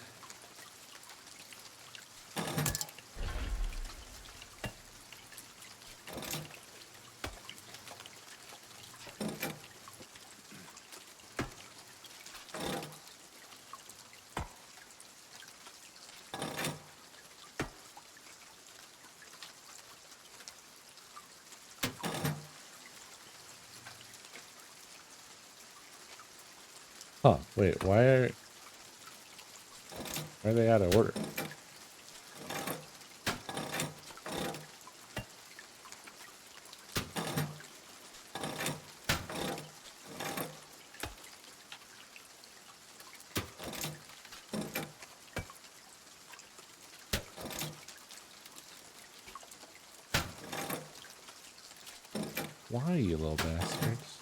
Huh, wait, why are they out of order? Why, you little bastards?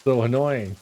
So annoying.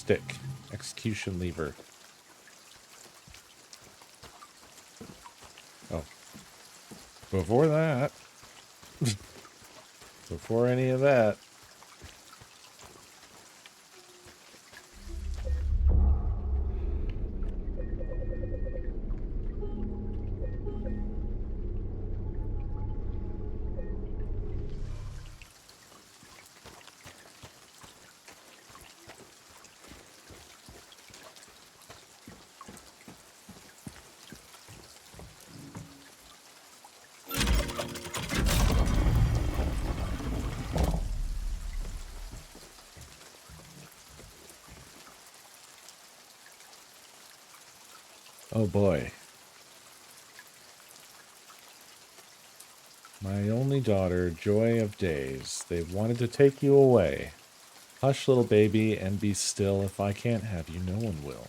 stick. Execution lever. Oh. Before that. Before any of that. Oh boy. My only daughter, joy of days, they've wanted to take you away. Hush, little baby, and be still. If I can't have you, no one will.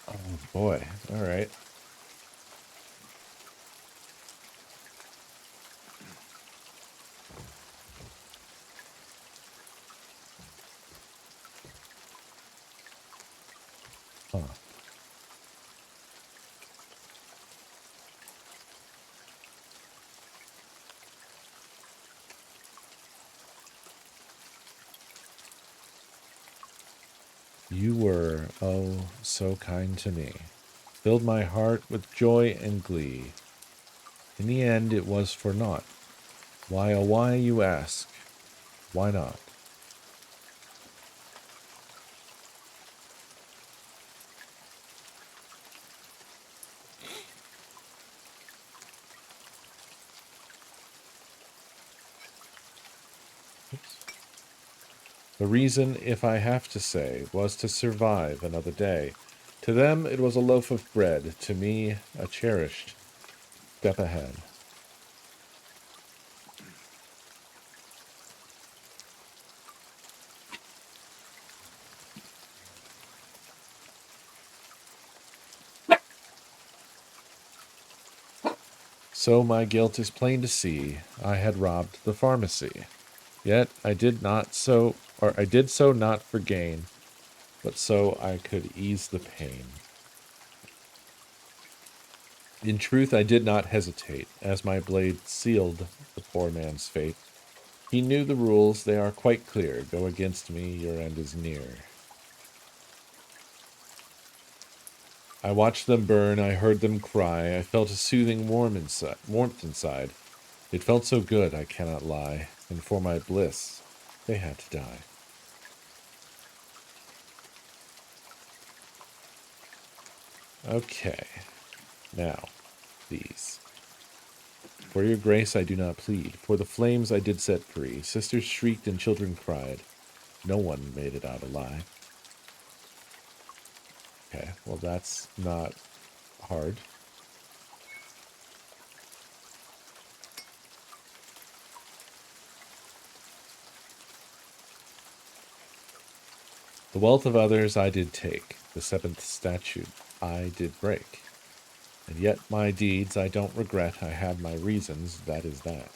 Oh boy. All right. Huh. You were, oh, so kind to me. Filled my heart with joy and glee. In the end, it was for naught. Why, oh, why, you ask? Why not? Oops. The reason, if I have to say, was to survive another day. To them, it was a loaf of bread. To me, a cherished step ahead. So my guilt is plain to see. I had robbed the pharmacy. Yet I did so not for gain, but so I could ease the pain. In truth, I did not hesitate, as my blade sealed the poor man's fate. He knew the rules, they are quite clear. Go against me, your end is near. I watched them burn, I heard them cry, I felt a soothing warmth inside. It felt so good, I cannot lie, and for my bliss, they had to die. Okay, now, these. For your grace I do not plead, for the flames I did set free. Sisters shrieked and children cried. No one made it out alive. Okay, well that's not hard. The wealth of others I did take, the seventh statute I did break. And yet my deeds I don't regret, I had my reasons, that is that.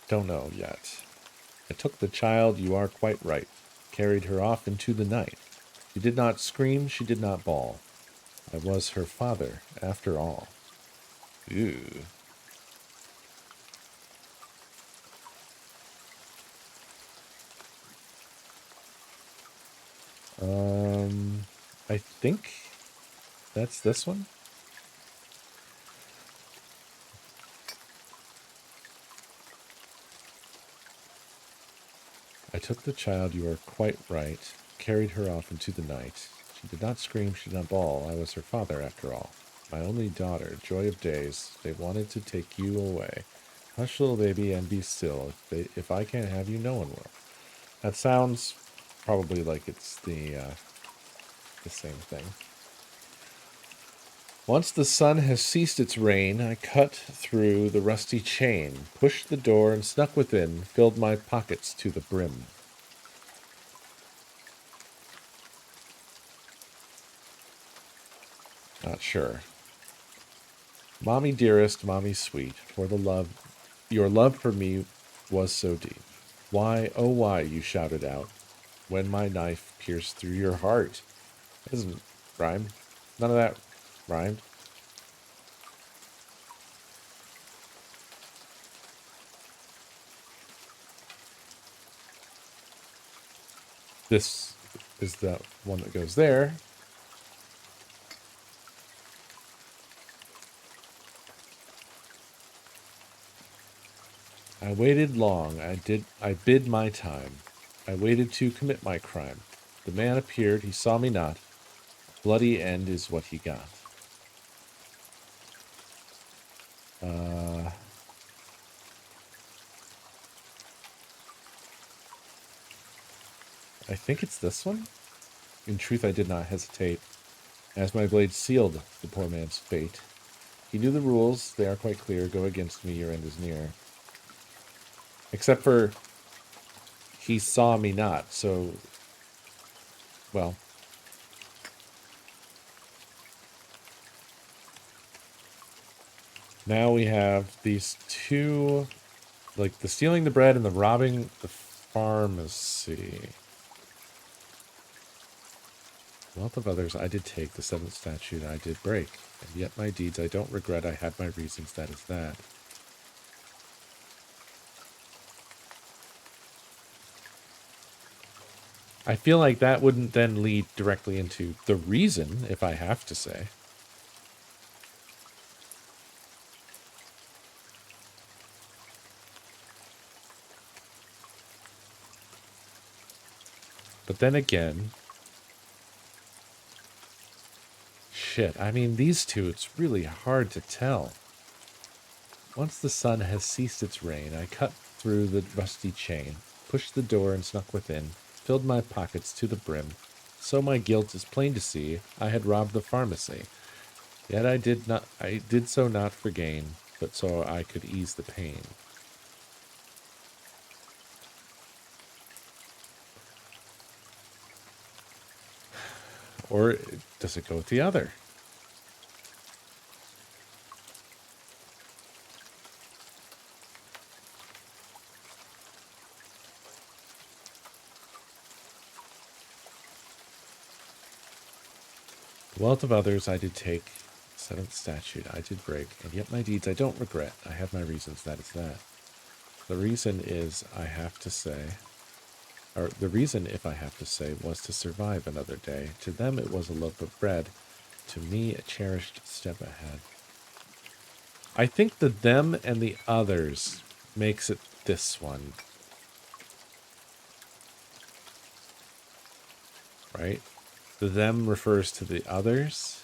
Don't know yet. I took the child, you are quite right, carried her off into the night. She did not scream, she did not bawl. I was her father, after all. Ew. I think that's this one. I took the child, you are quite right, carried her off into the night. She did not scream, she did not bawl. I was her father, after all. My only daughter, joy of days. They wanted to take you away. Hush, little baby, and be still. If I can't have you, no one will. That sounds probably like it's the same thing. Once the sun has ceased its rain, I cut through the rusty chain, pushed the door and snuck within, filled my pockets to the brim. Not sure. Mommy dearest, mommy sweet, your love for me was so deep. Why, oh why, you shouted out, when my knife pierced through your heart. That doesn't rhyme. None of that rhymed. This is the one that goes there. I waited long, I bid my time. I waited to commit my crime. The man appeared, he saw me not. Bloody end is what he got. I think it's this one. In truth, I did not hesitate, as my blade sealed the poor man's fate. He knew the rules, they are quite clear. Go against me, your end is near. Except for, he saw me not, so, well. Now we have these two, like the stealing the bread and the robbing the pharmacy. Wealth of others I did take, the seventh statute I did break, and yet my deeds I don't regret, I had my reasons, that is that. I feel like that wouldn't then lead directly into the reason, if I have to say. But then again, shit, I mean, these two, it's really hard to tell. Once the sun has ceased its rain, I cut through the rusty chain, pushed the door and snuck within, filled my pockets to the brim. So my guilt is plain to see, I had robbed the pharmacy. Yet I did so not for gain, but so I could ease the pain. Or does it go with the other? The wealth of others I did take, seventh statute I did break, and yet my deeds I don't regret. I have my reasons, that is that. The reason is I have to say, or the reason, if I have to say, was to survive another day. To them it was a loaf of bread, to me a cherished step ahead. I think the them and the others makes it this one. Right? The them refers to the others.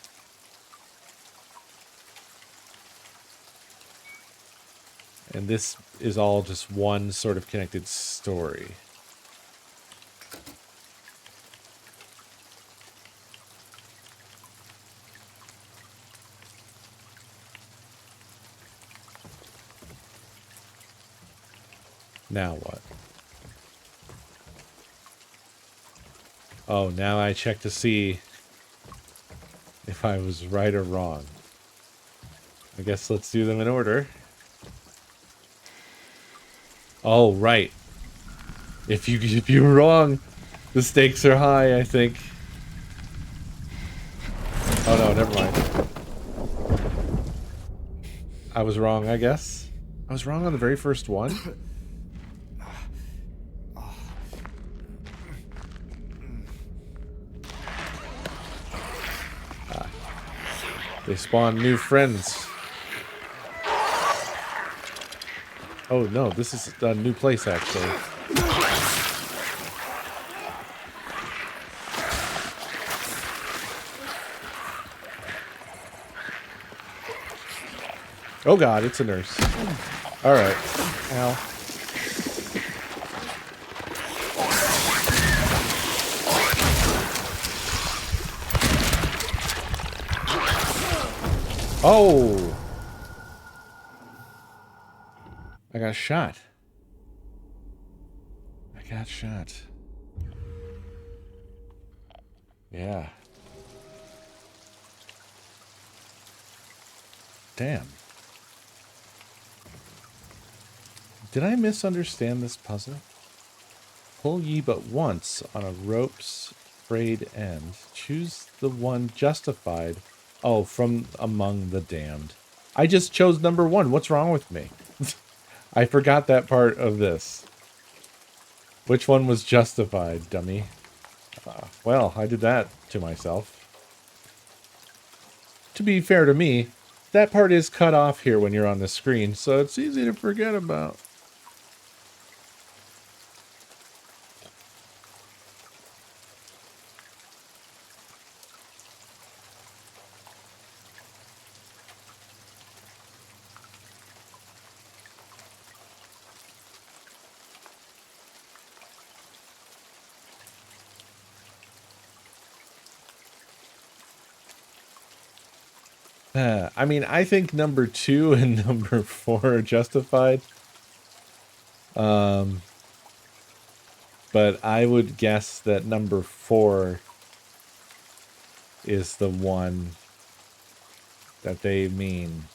And this is all just one sort of connected story. Now what? Oh, now I check to see if I was right or wrong. I guess let's do them in order. Oh, right. If you're wrong, the stakes are high, I think. Oh no, never mind. I was wrong, I guess. I was wrong on the very first one. They spawn new friends. Oh no, this is a new place actually. Oh god, it's a nurse. Alright. Ow. Oh! I got shot. I got shot. Yeah. Damn. Did I misunderstand this puzzle? Pull ye but once on a rope's frayed end. Choose the one justified. Oh, from among the damned. I just chose number 1. What's wrong with me? I forgot that part of this. Which one was justified, dummy? Well, I did that to myself. To be fair to me, that part is cut off here when you're on the screen, so it's easy to forget about. I mean, I think number 2 and number 4 are justified. But I would guess that number 4 is the one that they mean.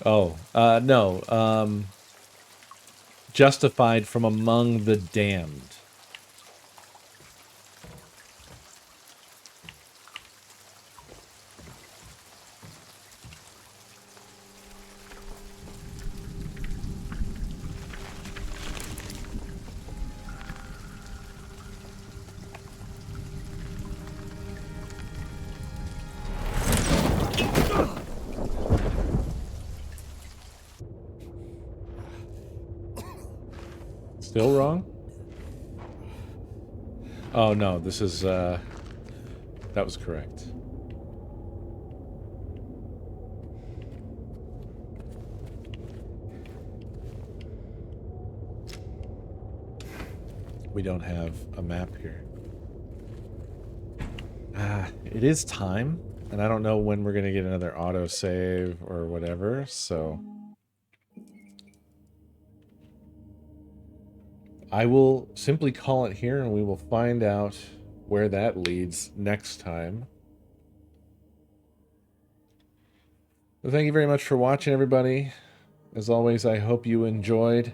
Oh, no. Justified from among the damned. Still wrong? Oh, no, this is, that was correct. We don't have a map here. It is time, and I don't know when we're gonna get another autosave or whatever, so... I will simply call it here, and we will find out where that leads next time. Well, thank you very much for watching, everybody. As always, I hope you enjoyed.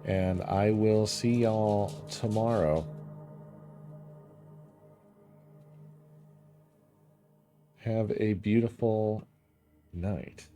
And I will see y'all tomorrow. Have a beautiful night.